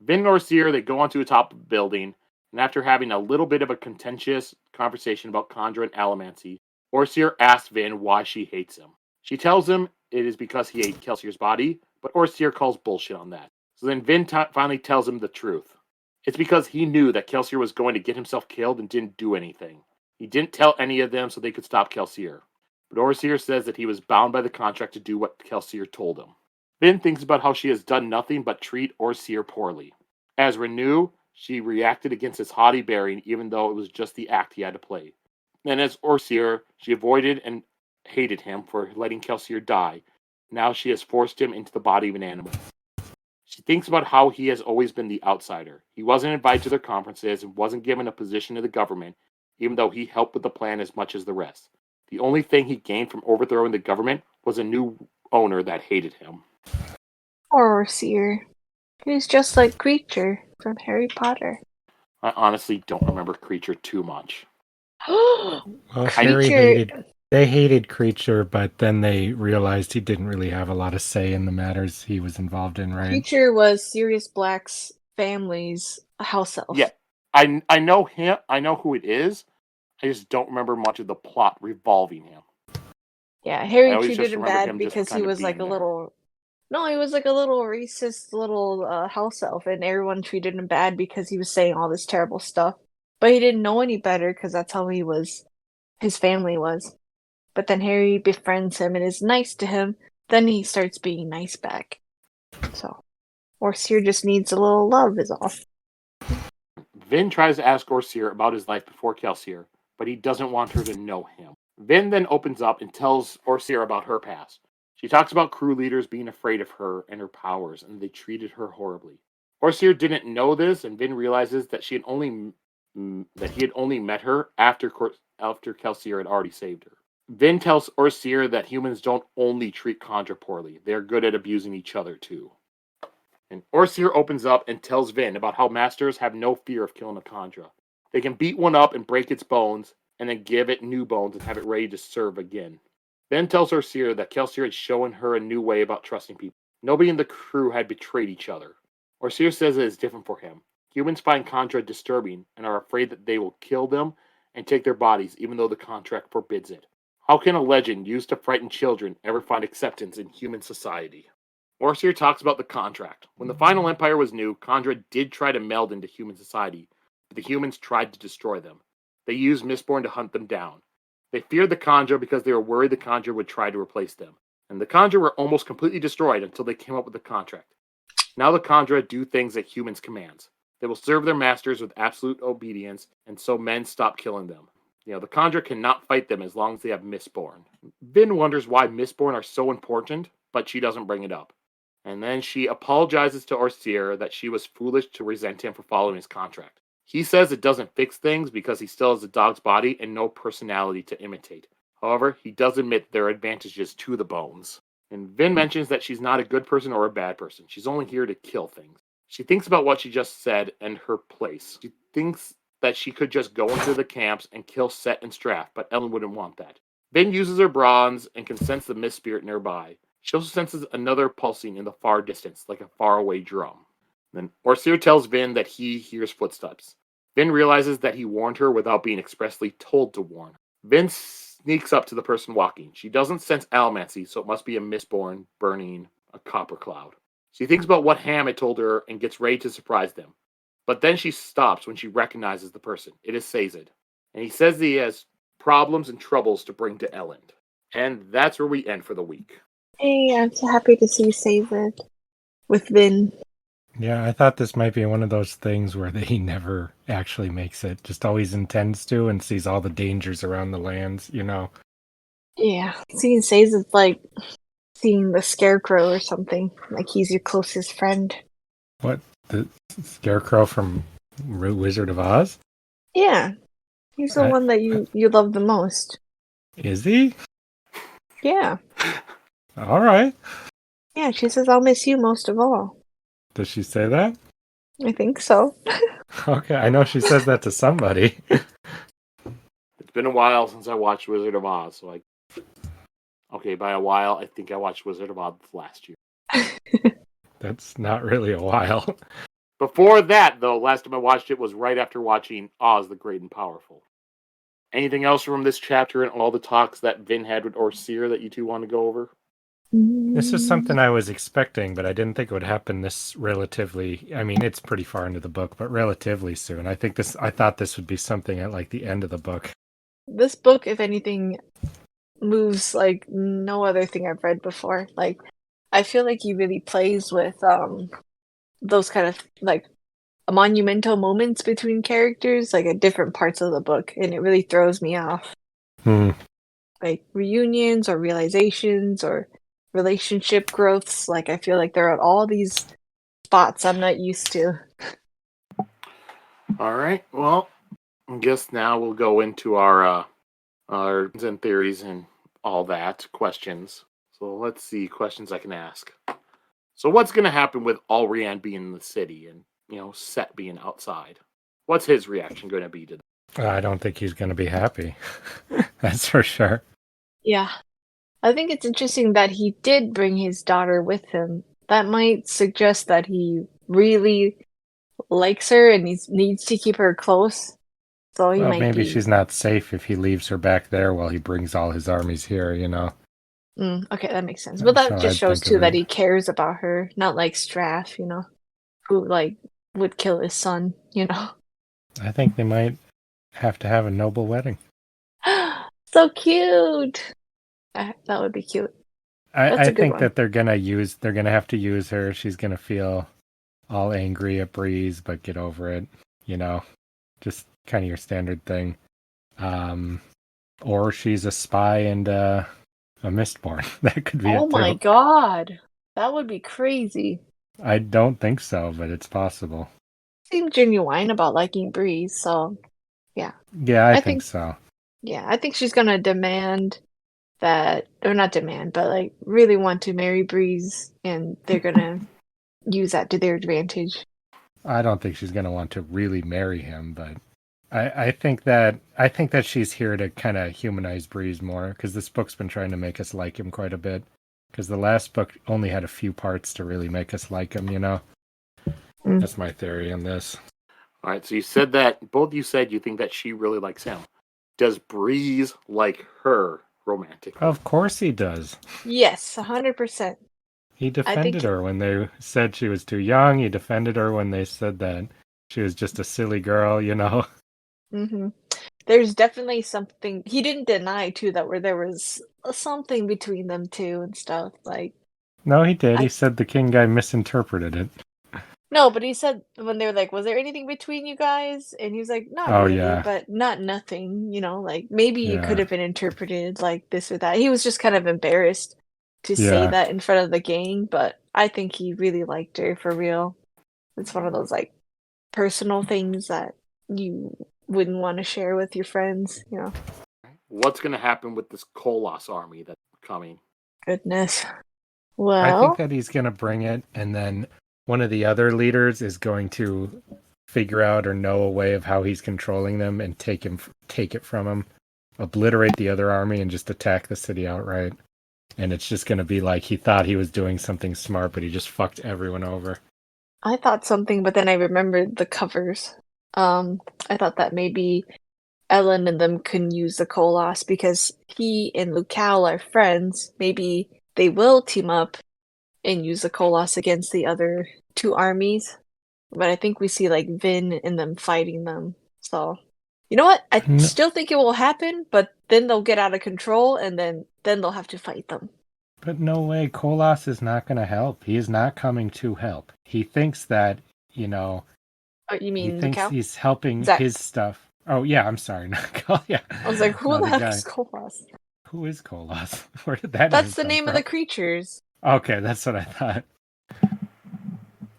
Vin and Orsier, they go onto the top of the building, and after having a little bit of a contentious conversation about Kandra and Allomancy, Orsier asks Vin why she hates him. She tells him it is because he ate Kelsier's body, but Orsier calls bullshit on that. So then Vin finally tells him the truth. It's because he knew that Kelsier was going to get himself killed and didn't do anything. He didn't tell any of them so they could stop Kelsier. But Orsier says that he was bound by the contract to do what Kelsier told him. Vin thinks about how she has done nothing but treat Orsier poorly. As Renew, she reacted against his haughty bearing even though it was just the act he had to play. Then as Orsier, she avoided and hated him for letting Kelsier die. Now she has forced him into the body of an animal. She thinks about how he has always been the outsider. He wasn't invited to their conferences and wasn't given a position in the government, even though he helped with the plan as much as the rest. The only thing he gained from overthrowing the government was a new owner that hated him. Or Seer. He's just like Creature from Harry Potter. I honestly don't remember Creature too much. Well, they hated Creature, but then they realized he didn't really have a lot of say in the matters he was involved in, right? Creature was Sirius Black's family's house elf. Yeah, I know him. I know who it is. I just don't remember much of the plot revolving him. Yeah, Harry treated him bad because he was like a there. little... No, he was like a little racist little house elf, and everyone treated him bad because he was saying all this terrible stuff. But he didn't know any better because that's how his family was. But then Harry befriends him and is nice to him. Then he starts being nice back. So, Orsier just needs a little love is all. Vin tries to ask Orsier about his life before Kelsier, but he doesn't want her to know him. Vin then opens up and tells Orsier about her past. She talks about crew leaders being afraid of her and her powers, and they treated her horribly. Orsier didn't know this, and Vin realizes that he had only met her after Kelsier had already saved her. Vin tells Orsier that humans don't only treat Kandra poorly; they're good at abusing each other too. And Orsier opens up and tells Vin about how masters have no fear of killing a Kandra. They can beat one up and break its bones, and then give it new bones and have it ready to serve again. Vin tells Orsier that Kelsier had shown her a new way about trusting people. Nobody in the crew had betrayed each other. Orsier says it is different for him. Humans find Kandra disturbing and are afraid that they will kill them and take their bodies even though the contract forbids it. How can a legend used to frighten children ever find acceptance in human society? Orsier talks about the contract. When the Final Empire was new, Kandra did try to meld into human society, but the humans tried to destroy them. They used Mistborn to hunt them down. They feared the Kandra because they were worried the Kandra would try to replace them. And the Kandra were almost completely destroyed until they came up with the contract. Now the Kandra do things that humans commands. They will serve their masters with absolute obedience, and so men stop killing them. The Kandra cannot fight them as long as they have Mistborn. Vin wonders why Mistborn are so important, but she doesn't bring it up. And then she apologizes to Orsier that she was foolish to resent him for following his contract. He says it doesn't fix things because he still has a dog's body and no personality to imitate. However, he does admit there are advantages to the bones. And Vin mentions that she's not a good person or a bad person. She's only here to kill things. She thinks about what she just said and her place. She thinks that she could just go into the camps and kill Cett and Straff, but Elend wouldn't want that. Vin uses her bronze and can sense the mist spirit nearby. She also senses another pulsing in the far distance, like a faraway drum. Then Orsier tells Vin that he hears footsteps. Vin realizes that he warned her without being expressly told to warn. Vin sneaks up to the person walking. She doesn't sense allomancy, so it must be a Mistborn burning a copper cloud. She thinks about what Ham had told her and gets ready to surprise them. But then she stops when she recognizes the person. It is Sazed. And he says that he has problems and troubles to bring to Elend. And that's where we end for the week. Hey, I'm so happy to see Sazed with Vin. Yeah, I thought this might be one of those things where he never actually makes it, just always intends to and sees all the dangers around the lands, Yeah, seeing Sazed is like seeing the Scarecrow or something. Like he's your closest friend. What? The Scarecrow from Wizard of Oz? Yeah, he's the one that you love the most. Is he? Yeah. All right. Yeah, she says, I'll miss you most of all. Does she say that? I think so. Okay, I know she says that to somebody. It's been a while since I watched Wizard of Oz, so okay, by a while, I think I watched Wizard of Oz last year. That's not really a while. Before that, though, last time I watched it was right after watching Oz the Great and Powerful. Anything else from this chapter and all the talks that Vin had with Orsier that you two want to go over? This is something I was expecting, but I didn't think it would happen this relatively. I mean, it's pretty far into the book, but relatively soon. I thought this would be something at like the end of the book. This book, if anything, moves like no other thing I've read before. Like, I feel like he really plays with those kind of like monumental moments between characters, like at different parts of the book, and it really throws me off. Like reunions or realizations or relationship growths. Like, I feel like there are all these spots I'm not used to. All right. Well, I guess now we'll go into our and theories and all that questions. So let's see questions I can ask. So what's going to happen with Allrianne being in the city and Cett being outside? What's his reaction going to be to that? I don't think he's going to be happy. That's for sure. Yeah. I think it's interesting that he did bring his daughter with him. That might suggest that he really likes her and needs to keep her close. So he Well, might maybe be. she's not safe if he leaves her back there while he brings all his armies here, Okay, that makes sense. But that So just I'd shows think of too that it. he cares about her, not like Straff, who like would kill his son, I think they might have to have a noble wedding. So cute. That would be cute. That's I a good think one. that they're gonna have to use her. She's gonna feel all angry at Breeze, but get over it, just kind of your standard thing. Or she's a spy and a Mistborn. That could be Oh it my too. god. That would be crazy. I don't think so, but it's possible. Seem genuine about liking Breeze, so yeah. Yeah, I I think think so. yeah, I think she's gonna demand that, or not demand, but like really want to marry Breeze, and they're gonna use that to their advantage. I don't think she's gonna want to really marry him, but I think that she's here to kind of humanize Breeze more because this book's been trying to make us like him quite a bit. Because the last book only had a few parts to really make us like him, That's my theory on this. All right, so you said that both you said you think that she really likes him. Does Breeze like her romantically? Of course he does. Yes, 100%. He I think defended her when they said she was too young. He defended her when they said that she was just a silly girl, there's definitely something he didn't deny too, that where there was something between them two and stuff. Like, No, he did. He I said the king guy misinterpreted it. no, but he said when they were like, "Was there anything between you guys?" And he was like, "Not Oh, really, yeah. but not nothing." Like maybe it could Yeah. have been interpreted like this or that. He was just kind of embarrassed to say Yeah. that in front of the gang, but I think he really liked her for real. It's one of those like personal things that you wouldn't want to share with your friends. What's going to happen with this koloss army that's coming? Goodness. I think Well, that he's going to bring it, and then one of the other leaders is going to figure out or know a way of how he's controlling them and take it from him, obliterate the other army, and just attack the city outright. And it's just going to be like he thought he was doing something smart, but he just fucked everyone over. I thought something, but then I remembered the covers. I thought that maybe Elend and them can use the koloss because he and Luthadel are friends. Maybe they will team up and use the koloss against the other two armies. But I think we see like Vin and them fighting them. So, you know what? I No, still think it will happen, but then they'll get out of control and then they'll have to fight them. but no way, Koloss is not going to help. He is not coming to help. He thinks that, Oh, you he mean thinks Luthadel? he's helping Zach. his stuff. Oh, yeah, I'm sorry. Not yeah. I was like, who No, the the heck guy. is koloss? Who is Koloss? Where did that name That's the come name of the from? creatures. Okay, that's what I thought.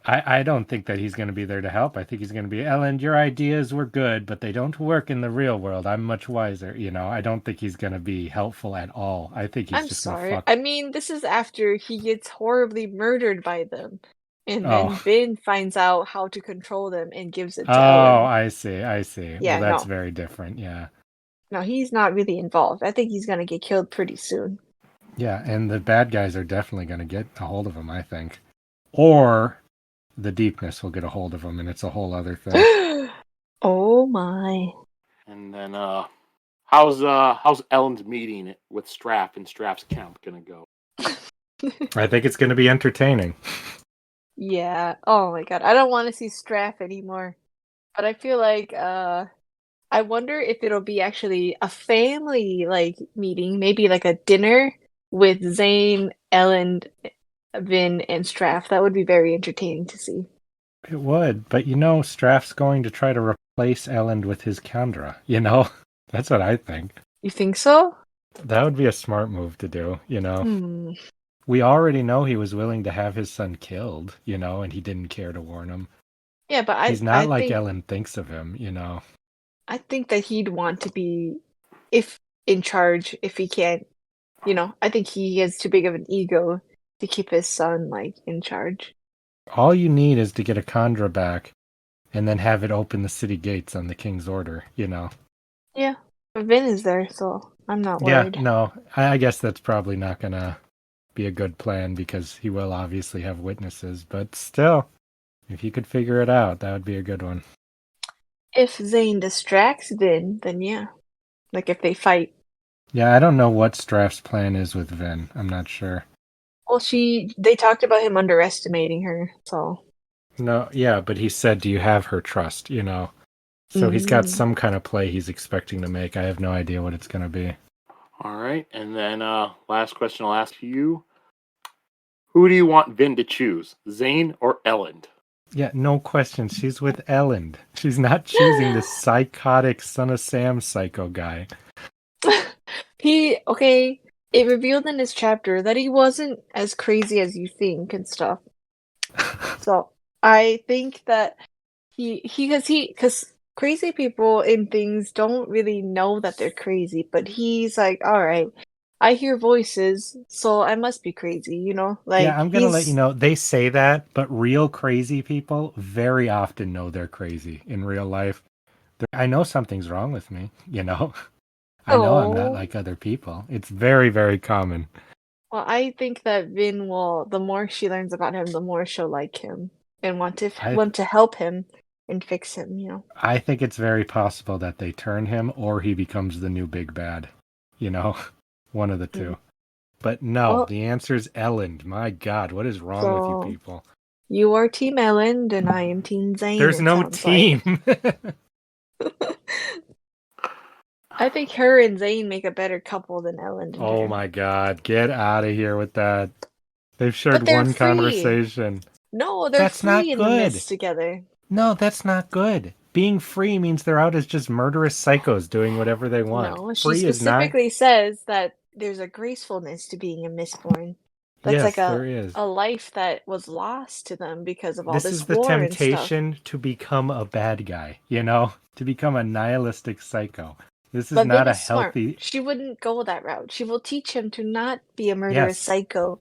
I don't think that he's going to be there to help. I think he's going to be, Elend, your ideas were good, but they don't work in the real world. I'm much wiser. I don't think he's going to be helpful at all. I think he's I'm just going to sorry. fuck. I mean, this is after he gets horribly murdered by them. And then Oh, Vin finds out how to control them and gives it to oh, Ellen. I see. I see. Well, Yeah, that's no. very different. Yeah. No, he's not really involved. I think he's gonna get killed pretty soon. Yeah. And the bad guys are definitely going to get a hold of him, I think. Or the deepness will get a hold of him, and it's a whole other thing. Oh my. And then how's Ellen's meeting with Straff and Straff's camp gonna go? I think it's going to be entertaining. Yeah. Oh my god. I don't want to see Straff anymore. But I feel like I wonder if it'll be actually a family like meeting, maybe like a dinner with Zane, Elend, Vin, and Straff. That would be very entertaining to see. It would, but Straff's going to try to replace Elend with his Kandra, That's what I think. You think so? That would be a smart move to do, Hmm. We already know he was willing to have his son killed, and he didn't care to warn him. Yeah, but He's I not like think Elend thinks of him, I think that he'd want to be if in charge if he can't. I think he has too big of an ego to keep his son like in charge. All you need is to get a Kandra back and then have it open the city gates on the king's order, Yeah. Vin is there, so I'm not Yeah, worried. no, I guess that's probably not gonna be a good plan because he will obviously have witnesses, but still, if you could figure it out, that would be a good one. If Zane distracts Vin, then yeah. Like if they fight. Yeah, I don't know what Straff's plan is with Vin. I'm not sure. Well, they talked about him underestimating her, so. No, yeah, but he said, do you have her trust, So he's got Mm. some kind of play he's expecting to make. I have no idea what it's going to be. All right, and then last question I'll ask you. Who do you want Vin to choose, Zane or Elend? Yeah, no question. She's with Elend. She's not choosing this psychotic Son of Sam psycho guy. It revealed in his chapter that he wasn't as crazy as you think and stuff. So I think that because crazy people in things don't really know that they're crazy, but he's like, all right, I hear voices, so I must be crazy, Like Yeah, I'm going to let you know, they say that, but real crazy people very often know they're crazy in real life. I know something's wrong with me, I know I'm not Oh. like other people. It's very, very common. Well, I think that Vin will, the more she learns about him, the more she'll like him and want to help him and fix him. I think it's very possible that they turn him or he becomes the new big bad. One of the two. But no, Well, the answer's Elend. My God, what is wrong with you people? You are Team Elend and I am Team Zane. There's no team. I think her and Zane make a better couple than Elend and Oh her. my God, get out of here with that. They've shared they're one free. Conversation. No, they're That's free not in good. the mist together. No, that's not good. Being free means they're out as just murderous psychos doing whatever they want. No, free she specifically says that there's a gracefulness to being a Mistborn. That's yes, like there is. a life that was lost to them because of all This this is the war temptation and stuff. to become a bad guy, to become a nihilistic psycho. This is But not Vin a is smart. healthy... She wouldn't go that route. She will teach him to not be a murderous psycho.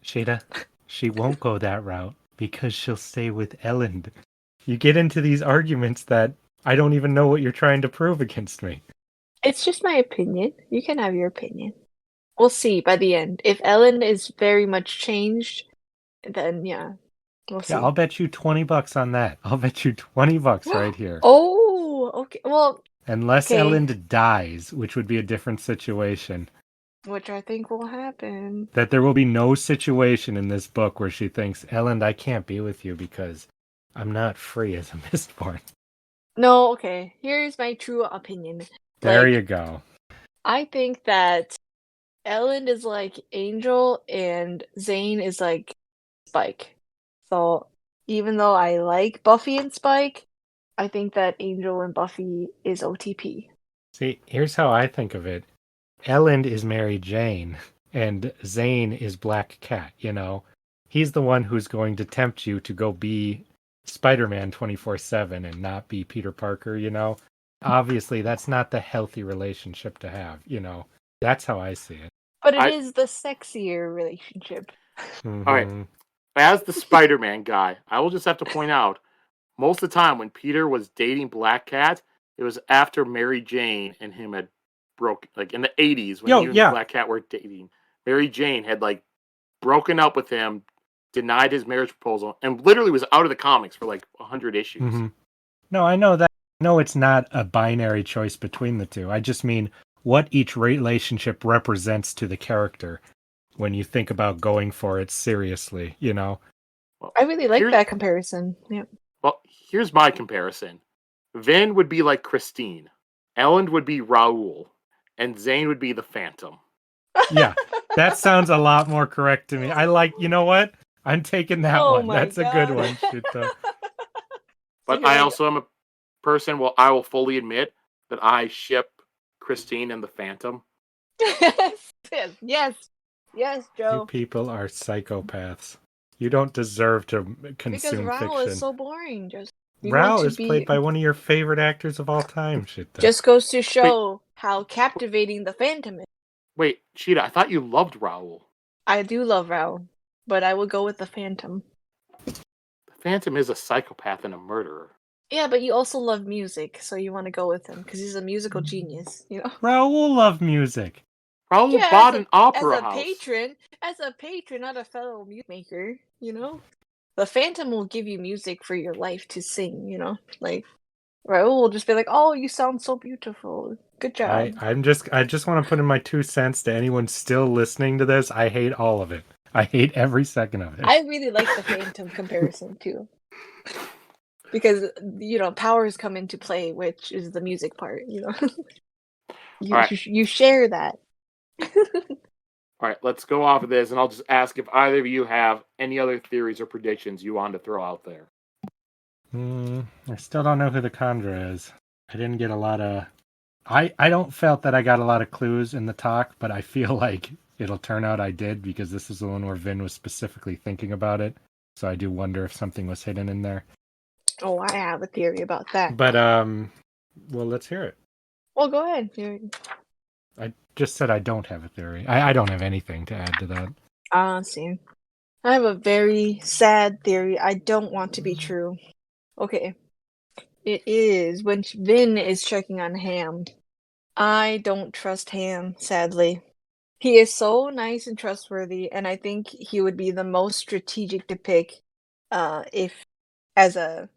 Sheta, she won't go that route because she'll stay with Elend. You get into these arguments that I don't even know what you're trying to prove against me. It's just my opinion. You can have your opinion. We'll see by the end. If Elend is very much changed, then yeah, we'll see. Yeah, I'll bet you $20 on that. I'll bet you $20 right here. Oh, okay. Well, unless Elend dies, which would be a different situation. Which I think will happen. That there will be no situation in this book where she thinks, Elend, I can't be with you because I'm not free as a Mistborn. No, okay. Here's my true opinion. There you go. I think that Elend is like Angel and Zane is like Spike. So even though I like Buffy and Spike, I think that Angel and Buffy is OTP. See, here's how I think of it. Elend is Mary Jane, and Zane is Black Cat, He's the one who's going to tempt you to go be Spider-Man 24/7 and not be Peter Parker, Obviously, that's not the healthy relationship to have, That's how I see it. But it is the sexier relationship. Mm-hmm. All right. As the Spider-Man guy, I will just have to point out, most of the time when Peter was dating Black Cat, it was after Mary Jane and him had broke, like in the 80s when he and Black Cat were dating. Mary Jane had like broken up with him, denied his marriage proposal, and literally was out of the comics for like 100 issues. Mm-hmm. No, I know that. No, it's not a binary choice between the two. I just mean what each relationship represents to the character. when you think about going for it seriously, you know? Well, I really like here's- that comparison. Yeah. Well, here's my comparison. Vin would be like Christine. Elend would be Raoul. And Zane would be the Phantom. Yeah, that sounds a lot more correct to me. I like, you know what? I'm taking that Oh one. my That's a good God. one, Sheta. But you're I like- also am a person, well, I will fully admit that I ship Christine and the Phantom. yes, You Joe. people are psychopaths. You don't deserve to Because consume Raoul fiction. is so boring. Just you Raoul want to is be. played by one of your favorite actors of all time, Sheta. Just goes to show how captivating the Phantom is. Wait, Cheetah, I thought you loved Raoul. I do love Raoul, but I would go with the Phantom. The Phantom is a psychopath and a murderer. Yeah, but you also love music, so you want to go with him because he's a musical genius. You know. Raoul loved music. Raoul Yeah, bought as an opera as a house. as a patron, not a fellow music maker. You know, the Phantom will give you music for your life to sing. You know, like Raoul will just be like, "Oh, you sound so beautiful. Good job." I just want to put in my 2 cents to anyone still listening to this. I hate all of it. I hate every second of it. I really like the Phantom comparison too. Because powers come into play, which is the music part. You Alright. you share that. All right, let's go off of this, and I'll just ask if either of you have any other theories or predictions you want to throw out there. I still don't know who the Khandra is. I didn't get a lot of... I don't felt that I got a lot of clues in the talk, but I feel like it'll turn out I did, because this is the one where Vin was specifically thinking about it. So I do wonder if something was hidden in there. Oh, I have a theory about that. But, well, let's hear it. Well, go ahead. I just said I don't have a theory. I don't have anything to add to that. See. I have a very sad theory I don't want to be true. Okay. It is when Vin is checking on Ham. I don't trust Ham, sadly. He is so nice and trustworthy, and I think he would be the most strategic to pick if as a...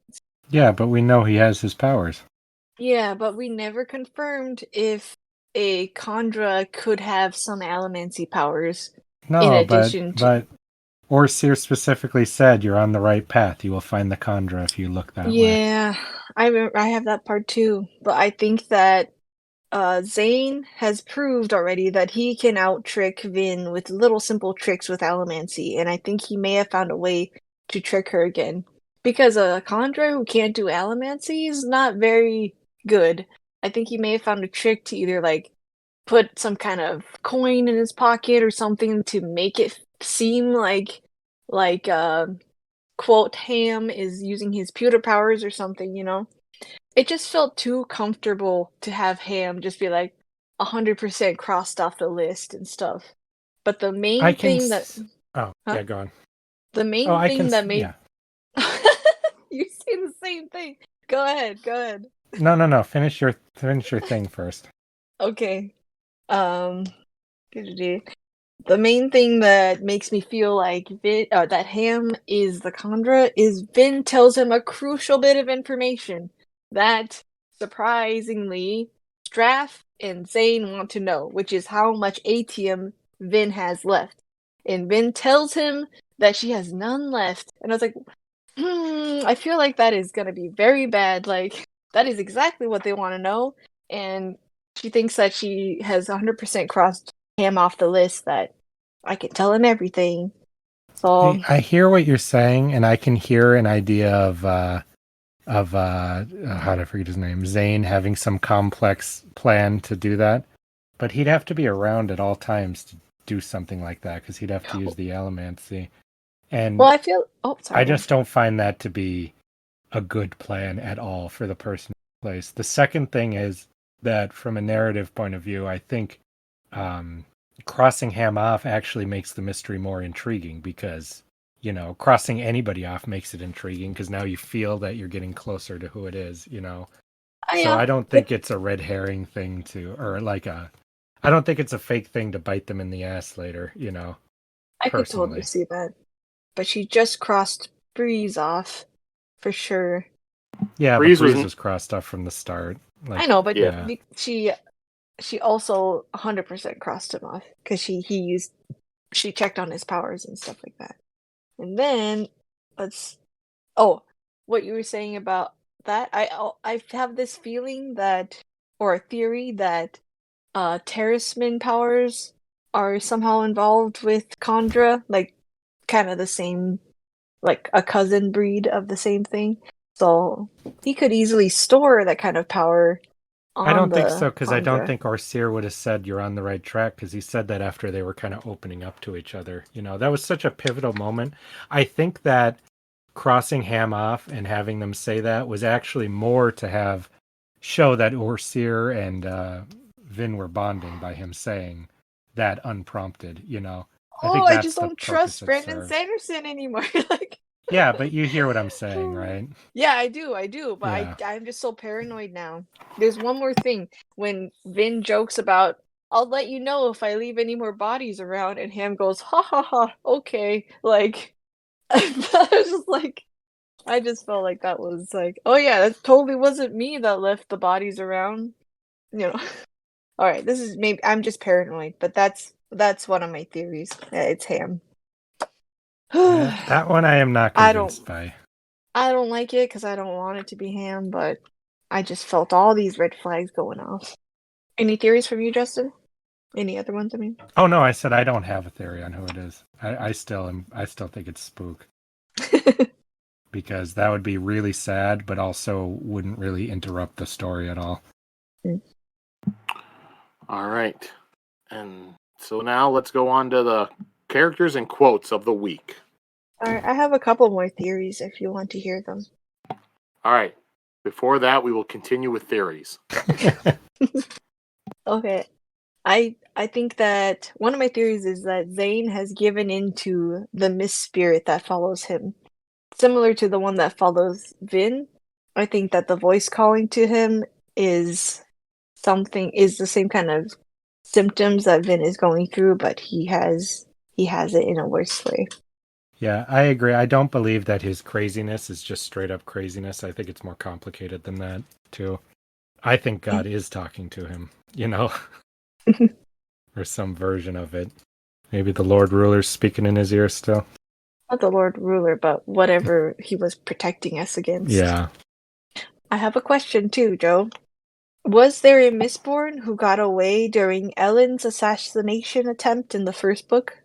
Yeah, but we know he has his powers. Yeah, but we never confirmed if a Khandra could have some allomancy powers. No, in addition but Orseer specifically said you're on the right path. You will find the Khandra if you look that way. Yeah, I have that part too, but I think that Zane has proved already that he can out-trick Vin with little simple tricks with allomancy, and I think he may have found a way to trick her again. Because a Khandra who can't do allomancy is not very good. I think he may have found a trick to either put some kind of coin in his pocket or something to make it seem like quote Ham is using his pewter powers or something, It just felt too comfortable to have Ham just be 100% crossed off the list and stuff. But the main thing that yeah, go on. the main thing that made you say the same thing. Go ahead. No. Finish your thing first. Okay. The main thing that makes me feel like that Ham is the Khandra is Vin tells him a crucial bit of information that, surprisingly, Straff and Zane want to know, which is how much atium Vin has left. And Vin tells him that she has none left. And I was like, I feel like that is going to be very bad. That is exactly what they want to know. And she thinks that she has 100% crossed Ham off the list, that I can tell him everything. So I hear what you're saying, and I can hear an idea of how did I forget his name? Zane having some complex plan to do that, but he'd have to be around at all times to do something like that, because he'd have to use the allomancy. And well, I feel. Oh, sorry. I just don't find that to be a good plan at all for the person in place. The second thing is that, from a narrative point of view, I think crossing Ham off actually makes the mystery more intriguing, because crossing anybody off makes it intriguing, because now you feel that you're getting closer to who it is. So I don't think it's a red herring thing I don't think it's a fake thing to bite them in the ass later. I could totally see that, but she just crossed Breeze off for sure. Yeah, Breeze but Breeze was crossed off from the start. I know, but yeah. she also 100% crossed him off because he used she checked on his powers and stuff like that. And then what you were saying about that, I have this feeling that, or a theory that Terraceman powers are somehow involved with Kandra, like kind of the same, like a cousin breed of the same thing. So he could easily store that kind of power on I don't think the so, because I don't Kandra. think Orseer would have said you're on the right track, because he said that after they were kind of opening up to each other. You know, that was such a pivotal moment. I think that crossing Ham off and having them say that was actually more to show that Orseer and Vin were bonding by him saying that unprompted, you know. I think I that's just the don't purpose trust it Brandon served. Sanderson anymore. Like, Yeah, but you hear what I'm saying, right? yeah, I do, but Yeah. I'm just so paranoid now. There's one more thing. When Vin jokes about, I'll let you know if I leave any more bodies around, and Ham goes, ha ha ha, okay. Like, I was just like, I just felt like that was like, oh yeah, that totally wasn't me that left the bodies around. You know. Alright, this is maybe I'm just paranoid, but that's one of my theories. It's Ham. That one I am not I convinced don't by. I don't like it because I don't want it to be Ham, but I just felt all these red flags going off. Any theories from you, Justin? Any other ones, I mean? Oh no, I said I don't have a theory on who it is. I still think it's Spook, because that would be really sad, but also wouldn't really interrupt the story at all. All right. And so now let's go on to the characters and quotes of the week. Alright, I have a couple more theories if you want to hear them. All right. Before that, we will continue with theories. Okay. I think that one of my theories is that Zane has given into the mist spirit that follows him. Similar to the one that follows Vin. I think that the voice calling to him is the same kind of symptoms that Vin is going through, but he has it in a worse way. Yeah, I agree. I don't believe that his craziness is just straight up craziness. I think it's more complicated than that, too. I think God is talking to him, you know, or some version of it. Maybe the Lord Ruler's speaking in his ear still. Not the Lord Ruler, but whatever he was protecting us against. Yeah. I have a question too, Joe. Was there a Mistborn who got away during Elend's assassination attempt in the first book?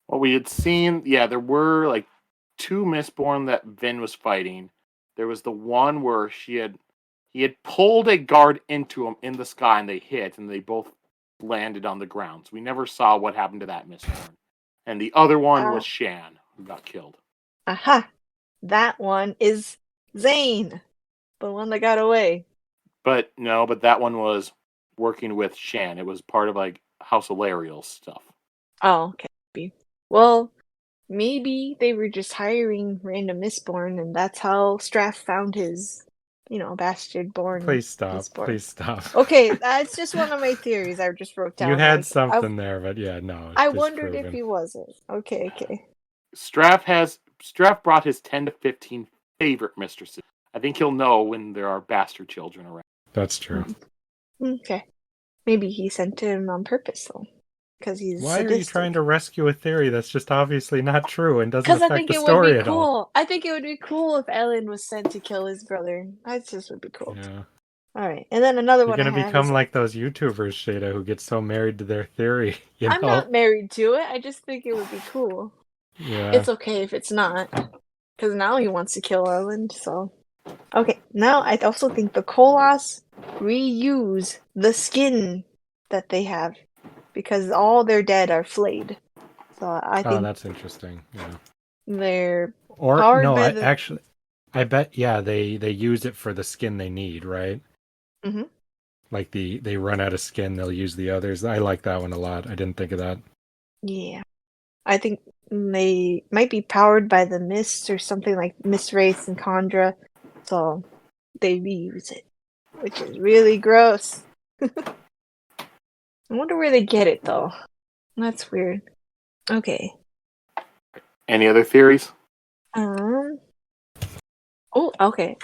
Well, we had seen, there were like two Mistborn that Vin was fighting. There was the one where he had pulled a guard into him in the sky, and they hit, and they both landed on the ground. So we never saw what happened to that Mistborn. And the other one was Shan, who got killed. Aha! That one is Zane, the one that got away. But that one was working with Shan. It was part of like House of Lariel stuff. Oh, okay. Well, maybe they were just hiring random Mistborn, and that's how Straff found his, bastard-born Please stop. Mistborn. Please stop. Okay, that's just one of my theories I just wrote down. You had something there, but yeah, no. I wondered if he wasn't. Okay. Straff brought his 10 to 15 favorite mistresses. I think he'll know when there are bastard children around. That's true. Okay. Maybe he sent him on purpose, though. Because he's Why sadistic. are you trying to rescue a theory that's just obviously not true and doesn't affect the it story would be at cool. all? I think it would be cool if Elend was sent to kill his brother. That just would be cool. Yeah. Alright, and then another You're one gonna I have become is... like those YouTubers, Sheta, who get so married to their theory. I'm not married to it. I just think it would be cool. Yeah. It's okay if it's not. Because now he wants to kill Elend, so... Okay, now I also think the koloss reuse the skin that they have. Because all their dead are flayed. So I think that's interesting. Yeah. they're Or powered no, by actually, I bet they use it for the skin they need, right? Mm-hmm. Like they run out of skin, they'll use the others. I like that one a lot. I didn't think of that. Yeah. I think they might be powered by the mist or something like Mist Wraith and Kandra. So they reuse it. Which is really gross. I wonder where they get it though. That's weird. Okay. Any other theories? Oh, okay.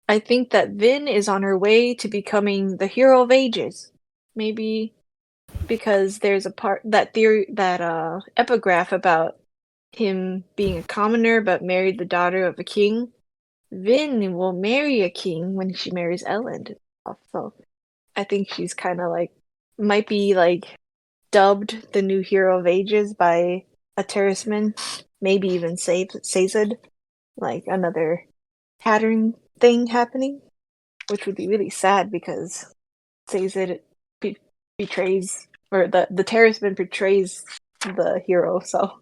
I think that Vin is on her way to becoming the hero of ages. Maybe because there's a part that theory that epigraph about him being a commoner but married the daughter of a king. Vin will marry a king when she marries Elend. So I think she's kind of like might be like dubbed the new hero of ages by a terraceman, maybe even Sazed, like another pattern thing happening, which would be really sad because Sazed betrays, or the terraceman betrays the hero, so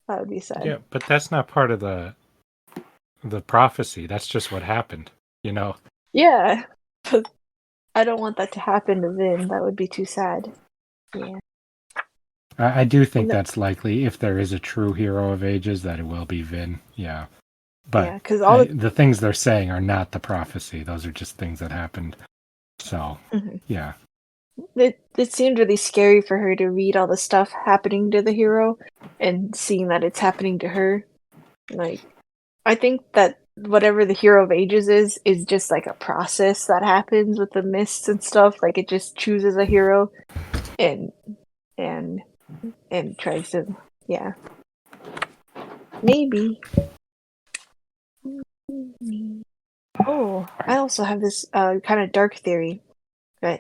that would be sad. Yeah, but that's not part of the prophecy. That's just what happened, you know. Yeah, but I don't want that to happen to Vin. That would be too sad. Yeah. I do think No. that's likely. If there is a true hero of ages, that it will be Vin. Yeah, but Yeah, because all the things they're saying are not the prophecy. Those are just things that happened. So yeah, it seemed really scary for her to read all the stuff happening to the hero and seeing that it's happening to her. Like, I think that whatever the hero of ages is just like a process that happens with the mists and stuff. Like, it just chooses a hero and tries to, yeah. Maybe. Oh, I also have this kind of dark theory.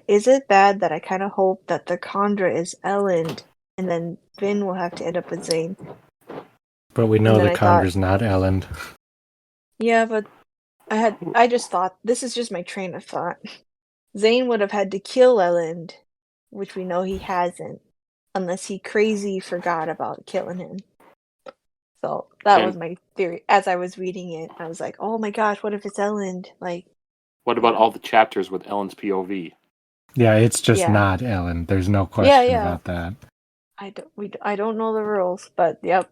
Is it bad that I kind of hope that the Khandra is Elend, and then Vin will have to end up with Zane? but we know the Khandra's not Elend. Yeah, but I just thought, this is just my train of thought. Zane would have had to kill Elend, which we know he hasn't, unless he crazy forgot about killing him. So that was my theory. As I was reading it, I was like, oh my gosh, what if it's Elend? Like, what about all the chapters with Elend's POV? Yeah, it's just not Elend. There's no question about that. I don't know the rules, but yep.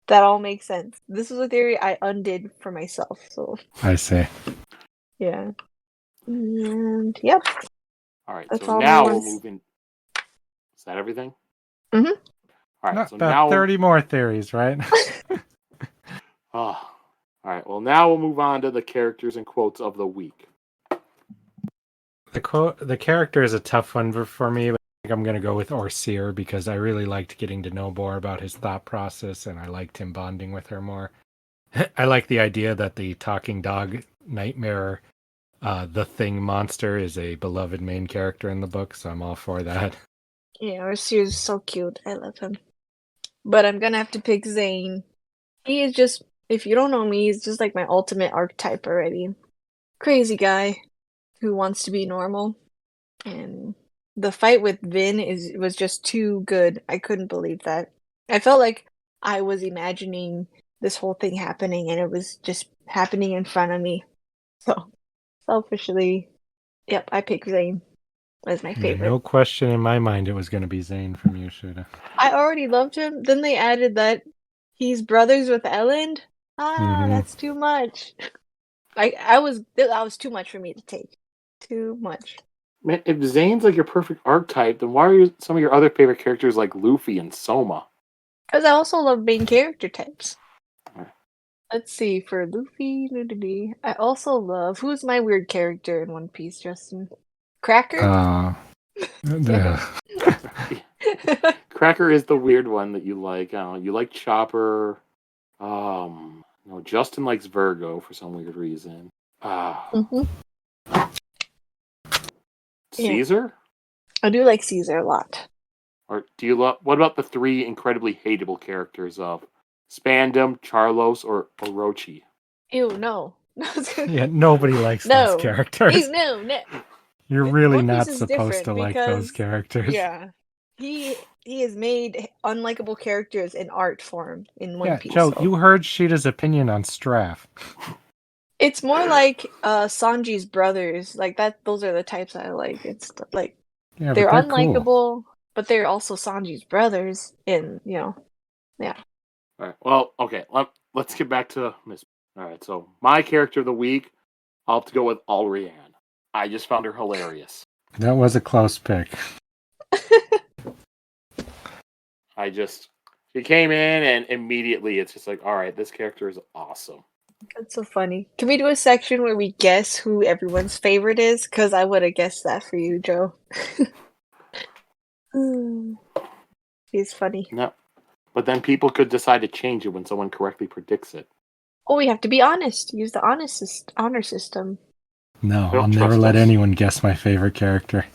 That all makes sense. This was a theory I undid for myself, so I see. yeah. And yep. Alright, That's so all now there we'll was. move in. Is that everything? Mm-hmm. Alright, so about now 30 more theories, right? Alright, well now we'll move on to the characters and quotes of the week. The character is a tough one for me, but I think I'm going to go with Orseer because I really liked getting to know more about his thought process, and I liked him bonding with her more. I like the idea that the talking dog nightmare, the thing monster, is a beloved main character in the book, so I'm all for that. Yeah, Orseer is so cute. I love him. But I'm gonna have to pick Zane. He is just, if you don't know me, he's just like my ultimate archetype already. Crazy guy who wants to be normal. And the fight with Vin was just too good. I couldn't believe that. I felt like I was imagining this whole thing happening and it was just happening in front of me. So, selfishly, yep, I picked Zane as my favorite. No question in my mind it was going to be Zane from you, Sheta. I already loved him. Then they added that he's brothers with Elend. That's too much. That was too much for me to take. Too much. Man, if Zane's like your perfect archetype, then why are some of your other favorite characters like Luffy and Soma? Because I also love main character types. Let's see, for Luffy, I also love... Who's my weird character in One Piece, Justin? Cracker? Cracker is the weird one that you like. You like Chopper. Justin likes Virgo for some weird reason. Caesar? I do like Caesar a lot. Or do you love? What about the three incredibly hateable characters of Spandam, Charlos, or Orochi? Ew, no. Yeah, nobody likes those characters. Ew, no. You're really not supposed to like those characters. Yeah. He has made unlikable characters in art form in One Piece. Joe, you heard Sheta's opinion on Straff. It's more like Sanji's brothers. Like that. Those are the types I like. It's like they're unlikable, cool. But they're also Sanji's brothers. And yeah. All right. Well, okay. Let's get back to Miss. All right. So my character of the week, I'll have to go with Allrianne. I just found her hilarious. That was a close pick. She came in and immediately it's just like, all right, this character is awesome. That's so funny. Can we do a section where we guess who everyone's favorite is? Because I would have guessed that for you, Joe. He's funny. No. But then people could decide to change it when someone correctly predicts it. Oh, we have to be honest. Use the honor system. No, Don't I'll never trust let us. anyone guess my favorite character.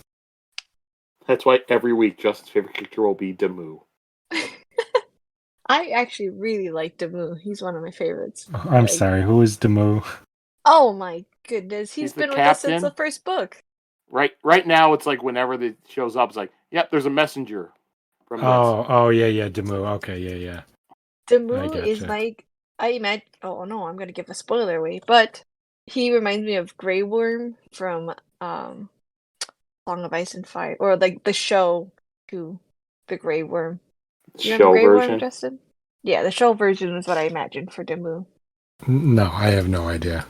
That's why every week Justin's favorite character will be Demu. I actually really like Demu. He's one of my favorites. I'm Like, sorry, who is Demu? oh my goodness, He's he's the been with us since captain. the first book. Right now, it's like whenever it shows up, it's like, yep, there's a messenger from this. Oh, yeah, Demu. Okay, yeah. I Demu gotcha. is like I imagine. Oh no, I'm gonna give a spoiler away, but he reminds me of Grey Worm from Song of Ice and Fire, or like the show to the Grey Worm. You remember Show Grey Worm, version. Justin? Yeah, the show version is what I imagined for Demu. No, I have no idea.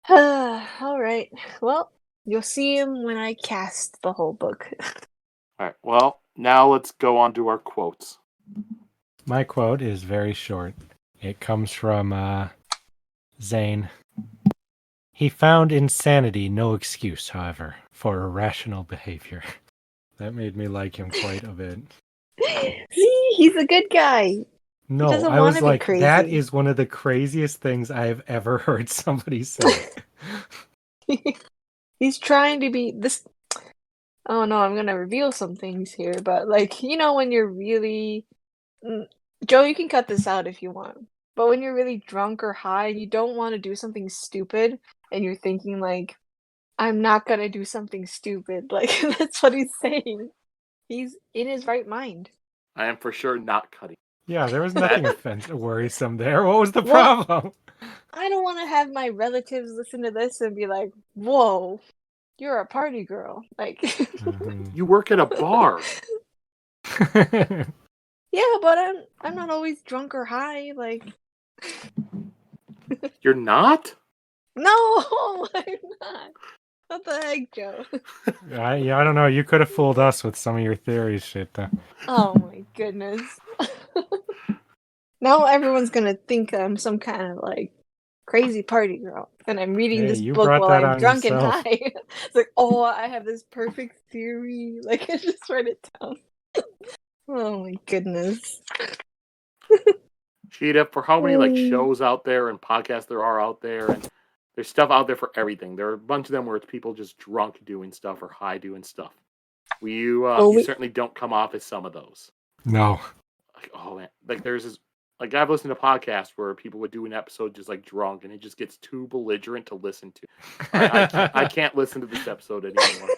All right. Well, you'll see him when I cast the whole book. All right. Well, now let's go on to our quotes. My quote is very short. It comes from Zane. He found insanity no excuse, however, for irrational behavior. That made me like him quite a bit. See, he's a good guy. No, doesn't I was wanna be like, that crazy. is one of the craziest things I have ever heard somebody say. He's trying to be this. Oh no, I'm gonna reveal some things here, but like, when you're really. Joe, you can cut this out if you want. But when you're really drunk or high, you don't want to do something stupid, and you're thinking like, I'm not gonna do something stupid. Like, that's what he's saying. He's in his right mind. I am for sure not cutting. Yeah, there was nothing offensive, worrisome there. What was the Well- problem? I don't want to have my relatives listen to this and be like, whoa, you're a party girl. Like, You work at a bar. yeah, but I'm not always drunk or high. Like, You're not? no, I'm not. What the heck, Joe? I don't know. You could have fooled us with some of your theories, Sheta. Oh my goodness. Now everyone's gonna think I'm some kind of like crazy party girl, and I'm reading Hey, this you book brought while that I'm on drunk and yourself. high. It's like, oh, I have this perfect theory. Like, I just write it down. Oh my goodness. Sheeta, for how many shows out there and podcasts there are out there, and there's stuff out there for everything. There are a bunch of them where it's people just drunk doing stuff or high doing stuff. You certainly don't come off as some of those. No. Like, oh man, like there's this, like I've listened to podcasts where people would do an episode just like drunk, and it just gets too belligerent to listen to. I can't listen to this episode anymore.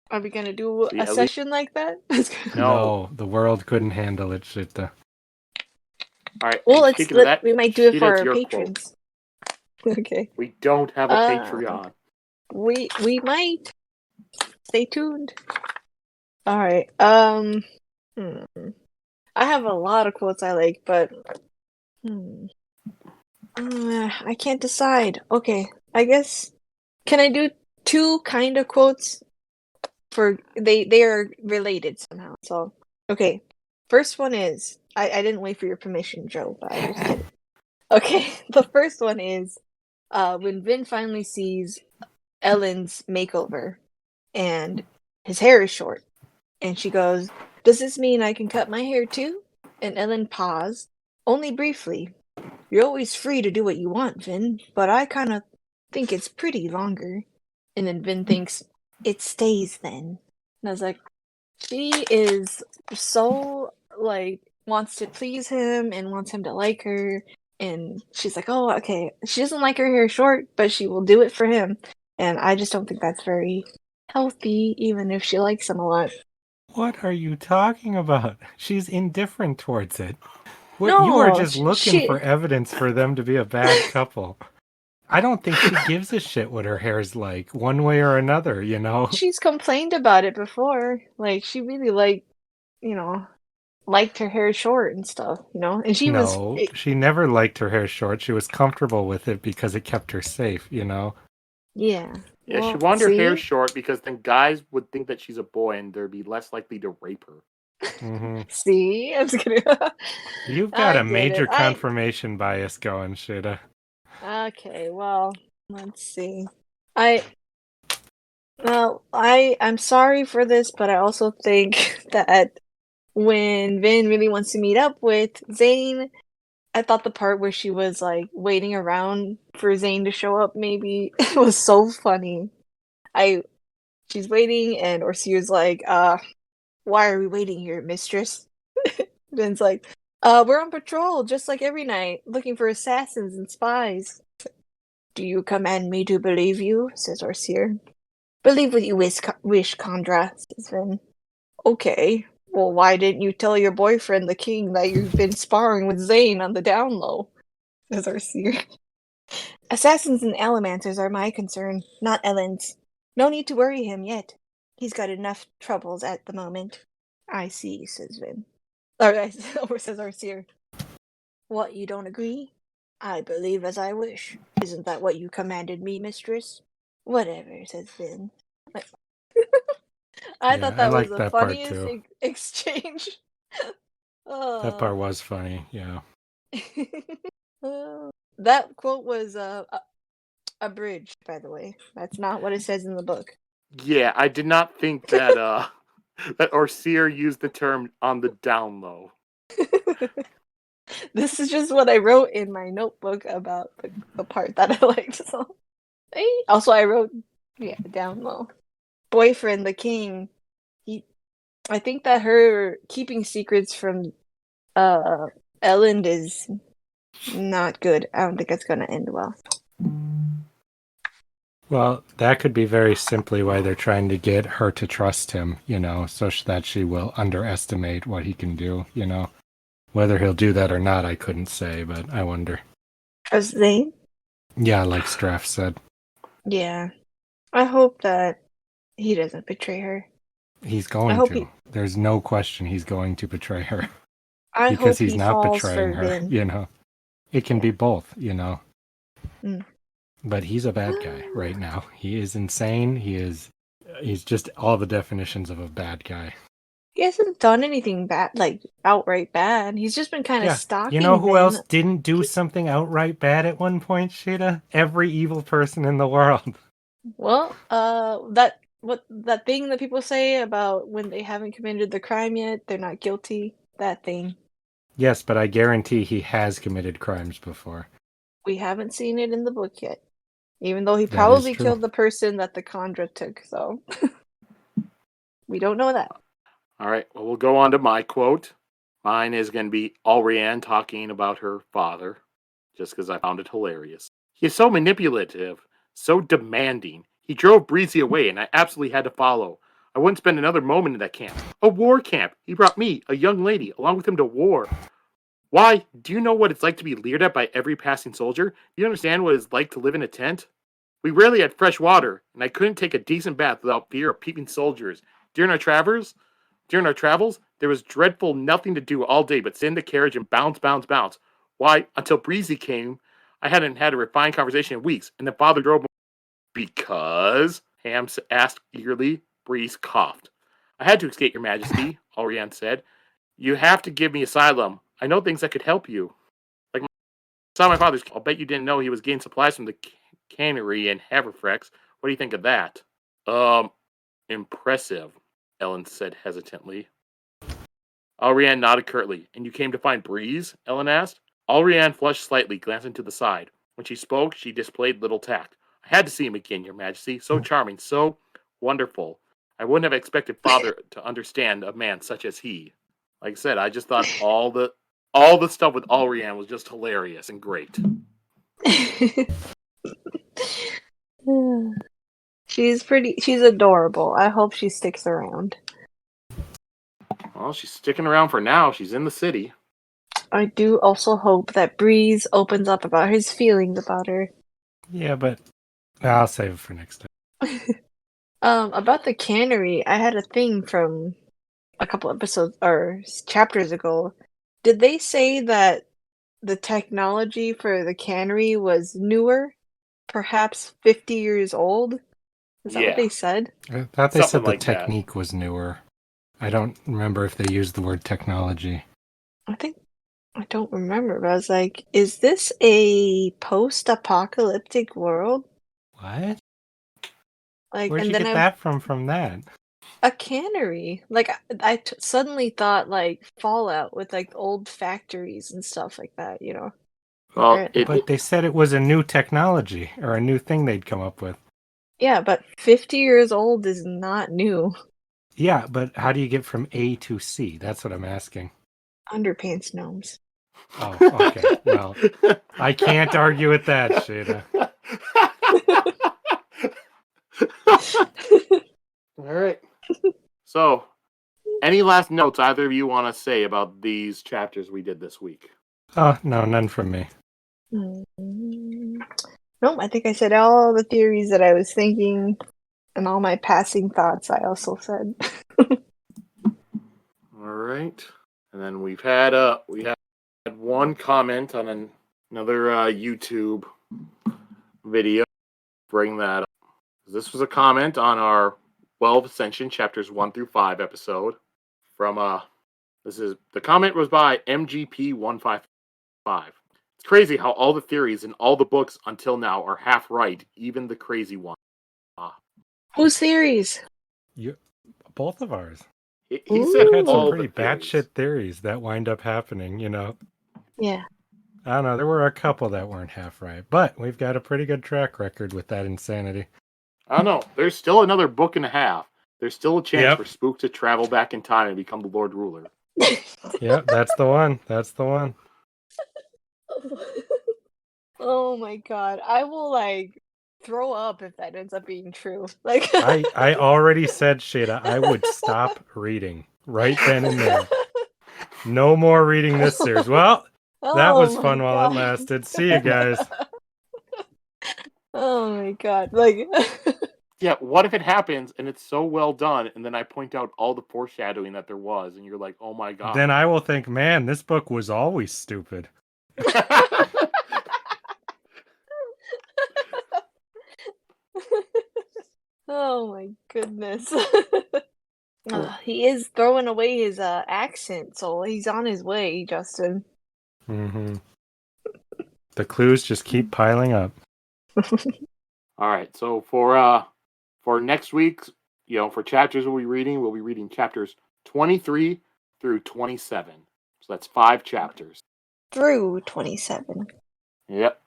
Are we gonna do See, a at session like that? No, the world couldn't handle it, Sheta. All right. Well, speaking of that, we might do it Sheeta, for it's our your patrons. Okay. We don't have a Patreon. We might. Stay tuned. All right. I have a lot of quotes I like, but I can't decide. Okay, I guess can I do two kind of quotes? For they are related somehow. So okay, first one is I didn't wait for your permission, Joe, but I just did. Okay, the first one is when Vin finally sees Elend's makeover, and his hair is short, and she goes, "Does this mean I can cut my hair too?" And Elend paused, only briefly. "You're always free to do what you want, Vin, but I kind of think it's pretty longer." And then Vin thinks, "It stays then." And I was like, she is so, like, wants to please him and wants him to like her. And she's like, oh, okay. She doesn't like her hair short, but she will do it for him. And I just don't think that's very healthy, even if she likes him a lot. What are you talking about? She's indifferent towards it. You are No, just looking for evidence for them to be a bad couple. I don't think she gives a shit what her hair's like, one way or another, you know? She's complained about it before. Like, she really liked her hair short and stuff, And she she never liked her hair short. She was comfortable with it because it kept her safe, Yeah. Yeah, Well, she wanted her hair short because then guys would think that she's a boy and they'd be less likely to rape her. Mm-hmm. See? I'm just kidding. You've got a major confirmation bias going, Sheta. Okay, well, let's see. Well, I'm sorry for this, but I also think that when Vin really wants to meet up with Zane, I thought the part where she was like waiting around for Zane to show up maybe was so funny. I She's waiting and Orsier's like, why are we waiting here, mistress? Vin's like, we're on patrol just like every night, looking for assassins and spies. Do you command me to believe you? Says Orsier. Believe what you wish, Condra, says Vin. Okay. Well, why didn't you tell your boyfriend, the king, that you've been sparring with Zane on the down low? Says Orsier. Assassins and alamancers are my concern, not Elend's. No need to worry him yet. He's got enough troubles at the moment. I see, says Vin. Or says Orsier. What, you don't agree? I believe as I wish. Isn't that what you commanded me, mistress? Whatever, says Vin. I Yeah, thought I that was like the that part funniest too. exchange. That Oh. part was funny, yeah. That quote was abridged, by the way. That's not what it says in the book. Yeah, I did not think that that Orsier used the term on the down low. This is just what I wrote in my notebook about the part that I liked. So, also, I wrote, down low. Boyfriend, the king. I think that her keeping secrets from Elend is not good. I don't think it's gonna end well. Well, that could be very simply why they're trying to get her to trust him, so that she will underestimate what he can do, Whether he'll do that or not, I couldn't say, but I wonder. Trust Zane? Yeah, like Straff said. Yeah. I hope that he doesn't betray her. He's going to. There's no question he's going to betray her. I Because hope he's he not falls betraying for her, Vin. It can be both, Mm. But he's a bad guy right now. He is insane. He's just all the definitions of a bad guy. He hasn't done anything bad, like outright bad. He's just been kind of Yeah. stalking You know who Vin. else didn't do something outright bad at one point, Sheta? Every evil person in the world. Well, that thing that people say about when they haven't committed the crime yet, they're not guilty. That thing. Yes, but I guarantee he has committed crimes before. We haven't seen it in the book yet. Even though he That is probably true. killed the person that the Condra took, so we don't know that. All right, well, we'll go on to my quote. Mine is going to be Allrianne talking about her father, just because I found it hilarious. He is so manipulative, so demanding. He drove Breezy away, and I absolutely had to follow. I wouldn't spend another moment in that camp. A war camp. He brought me, a young lady, along with him to war. Why? Do you know what it's like to be leered at by every passing soldier? Do you understand what it's like to live in a tent? We rarely had fresh water, and I couldn't take a decent bath without fear of peeping soldiers. During our travels, there was dreadful nothing to do all day but sit in the carriage and bounce, bounce, bounce. Why, until Breezy came, I hadn't had a refined conversation in weeks, and then Father drove me. Because? Ham asked eagerly. Breeze coughed. I had to escape, Your Majesty, Allrianne said. You have to give me asylum. I know things that could help you. Like I saw my father's. I'll bet you didn't know he was getting supplies from the cannery in Haverfrex. What do you think of that? Impressive, Elend said hesitantly. Allrianne nodded curtly. And you came to find Breeze? Elend asked. Allrianne flushed slightly, glancing to the side. When she spoke, she displayed little tact. I had to see him again, Your Majesty. So charming, so wonderful. I wouldn't have expected Father to understand a man such as he. Like I said, I just thought all the stuff with Allrianne was just hilarious and great. She's adorable. I hope she sticks around. Well, she's sticking around for now. She's in the city. I do also hope that Breeze opens up about his feelings about her. Yeah, but I'll save it for next time. About the cannery, I had a thing from a couple episodes or chapters ago. Did they say that the technology for the cannery was newer? Perhaps 50 years old? Is that what they said? I thought they Something said the like that. technique was newer. I don't remember if they used the word technology. I don't remember, but I was like, is this a post-apocalyptic world? What? Like, Where'd and you then get that from that? a cannery. Like, suddenly thought like Fallout with like old factories and stuff like that. Well, But they said it was a new technology or a new thing they'd come up with. Yeah, but 50 years old is not new. Yeah, but how do you get from A to C? That's what I'm asking. Underpants gnomes. Oh, okay. Well, I can't argue with that, Sheta. All right. So, any last notes either of you want to say about these chapters we did this week? Oh, no, none from me. Nope, I think I said all the theories that I was thinking and all my passing thoughts I also said. All right. And then we had one comment on another YouTube video. Bring that up. This was a comment on our Well of Ascension Chapters 1 through 5 episode from the comment was by MGP155. It's crazy how all the theories in all the books until now are half right, even the crazy one. Whose theories? Both of ours. He Ooh. said Had some all pretty the theories. batshit theories that wind up happening, Yeah. I don't know. There were a couple that weren't half right, but we've got a pretty good track record with that insanity. I don't know. There's still another book and a half. There's still a chance Yep. for Spook to travel back in time and become the Lord Ruler. Yep, that's the one. That's the one. Oh my god. I will throw up if that ends up being true. Like I already said, Sheta, I would stop reading right then and there. No more reading this series. Well, that Oh was my fun while it God. lasted. See you guys. Oh my god. Like Yeah, what if it happens and it's so well done, and then I point out all the foreshadowing that there was, and you're like, oh my god. Then I will think, man, this book was always stupid. Oh my goodness. He is throwing away his accent, so he's on his way, Justin. Mm-hmm. The clues just keep piling up. All right, so for next week, for chapters we'll be reading chapters 23 through 27. So that's 5 chapters. Through 27. Yep.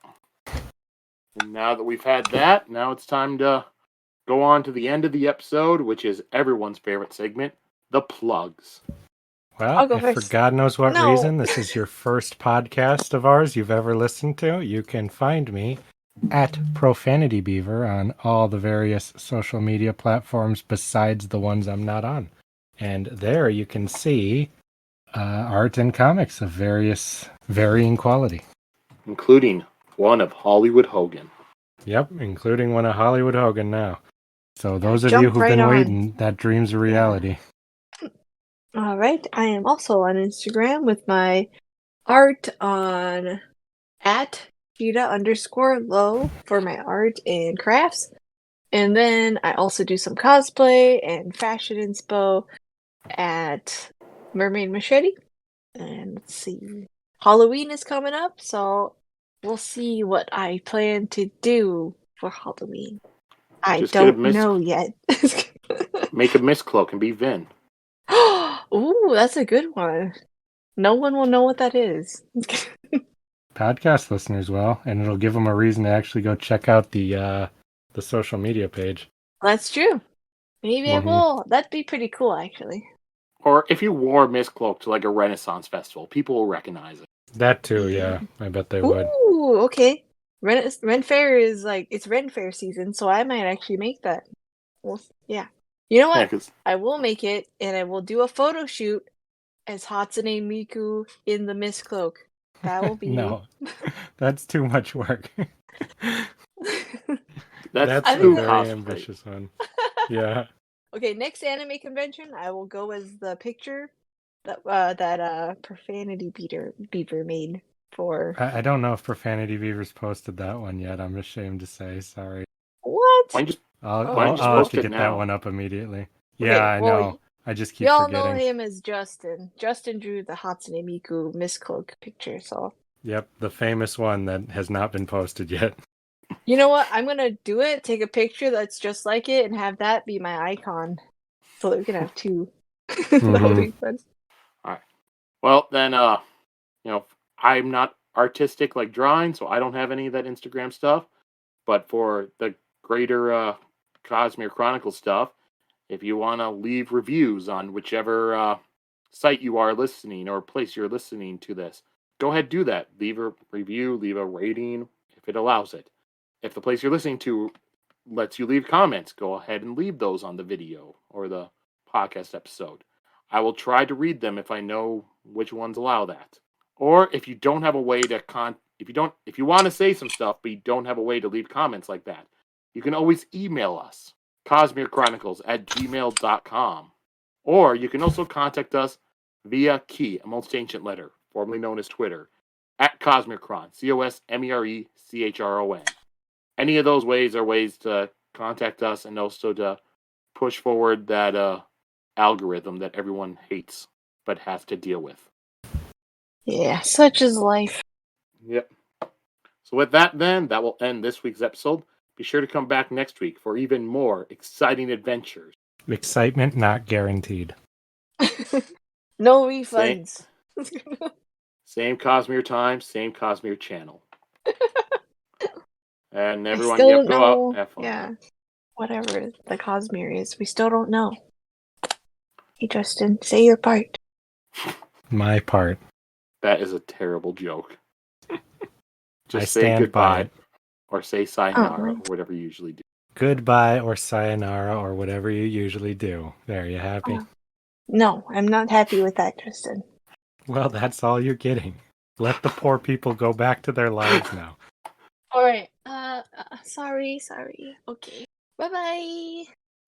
And now that we've had that, now it's time to go on to the end of the episode, which is everyone's favorite segment, the plugs. Well, go if for first. God knows what No. reason this is your first podcast of ours you've ever listened to, you can find me at Profanity Beaver on all the various social media platforms besides the ones I'm not on. And there you can see art and comics of varying quality. Including one of Hollywood Hogan. Yep, including one of Hollywood Hogan now. So those of jump you who've right been on. waiting, that dream's a reality. All right. I am also on Instagram with my art on at Sheta_low for my art and crafts. And then I also do some cosplay and fashion inspo at Mermaid Machete. And let's see. Halloween is coming up, so we'll see what I plan to do for Halloween. I Just get a don't know yet. Make a mist cloak and be Vin. Ooh, that's a good one. No one will know what that is. Podcast listeners will, and it'll give them a reason to actually go check out the social media page. That's true. Maybe I Mhm. will. That'd be pretty cool, actually. Or if you wore mist cloak to like a Renaissance festival, people will recognize it. That too, yeah. I bet they would. Ooh, okay. Ren Fair is it's Ren Fair season, so I might actually make that. Well, yeah. You know what? Yeah, 'cause I will make it, and I will do a photo shoot as Hatsune Miku in the mist cloak. That will be No, that's too much work. that's a too very cosplay. ambitious one. Yeah. Okay, next anime convention, I will go as the picture that Profanity Beaver made for. I don't know if Profanity Beaver's posted that one yet. I'm ashamed to say. Sorry. What? Why don't you just I'll why don't you have post to it get now? that one up immediately. Okay, Yeah, I well, know. I just keep Y'all forgetting. know him as Justin. Justin drew the Hatsune Miku mist cloak picture, so. Yep, the famous one that has not been posted yet. You know what? I'm gonna do it. Take a picture that's just like it, and have that be my icon, so that we can have two. That'll be fun. All right. Well, then, I'm not artistic like drawing, so I don't have any of that Instagram stuff. But for the greater Cosmere Chronicle stuff, if you want to leave reviews on whichever site you are listening or place you're listening to this, go ahead, do that. Leave a review, leave a rating if it allows it. If the place you're listening to lets you leave comments, go ahead and leave those on the video or the podcast episode. I will try to read them if I know which ones allow that. Or if you don't have a way to if you want to say some stuff but you don't have a way to leave comments like that, you can always email us, cosmerechronicles@gmail.com. Or you can also contact us via Key, a most ancient letter, formerly known as Twitter, @Cosmerechron, CosmeChron. Any of those ways are ways to contact us and also to push forward that algorithm that everyone hates but has to deal with. Yeah, such is life. Yep. So with that, then, that will end this week's episode. Be sure to come back next week for even more exciting adventures. Excitement not guaranteed. No refunds. Same Cosmere time, same Cosmere channel. And everyone, I still don't go know. out, have fun. Yeah, whatever the Cosmere is, we still don't know. Hey, Justin, say your part. My part. That is a terrible joke. Just I say stand goodbye by it. or say sayonara or whatever you usually do. Goodbye or sayonara or whatever you usually do. There, you happy? No, I'm not happy with that, Justin. Well, that's all you're getting. Let the poor people go back to their lives now. All right. Sorry. Okay. Bye-bye.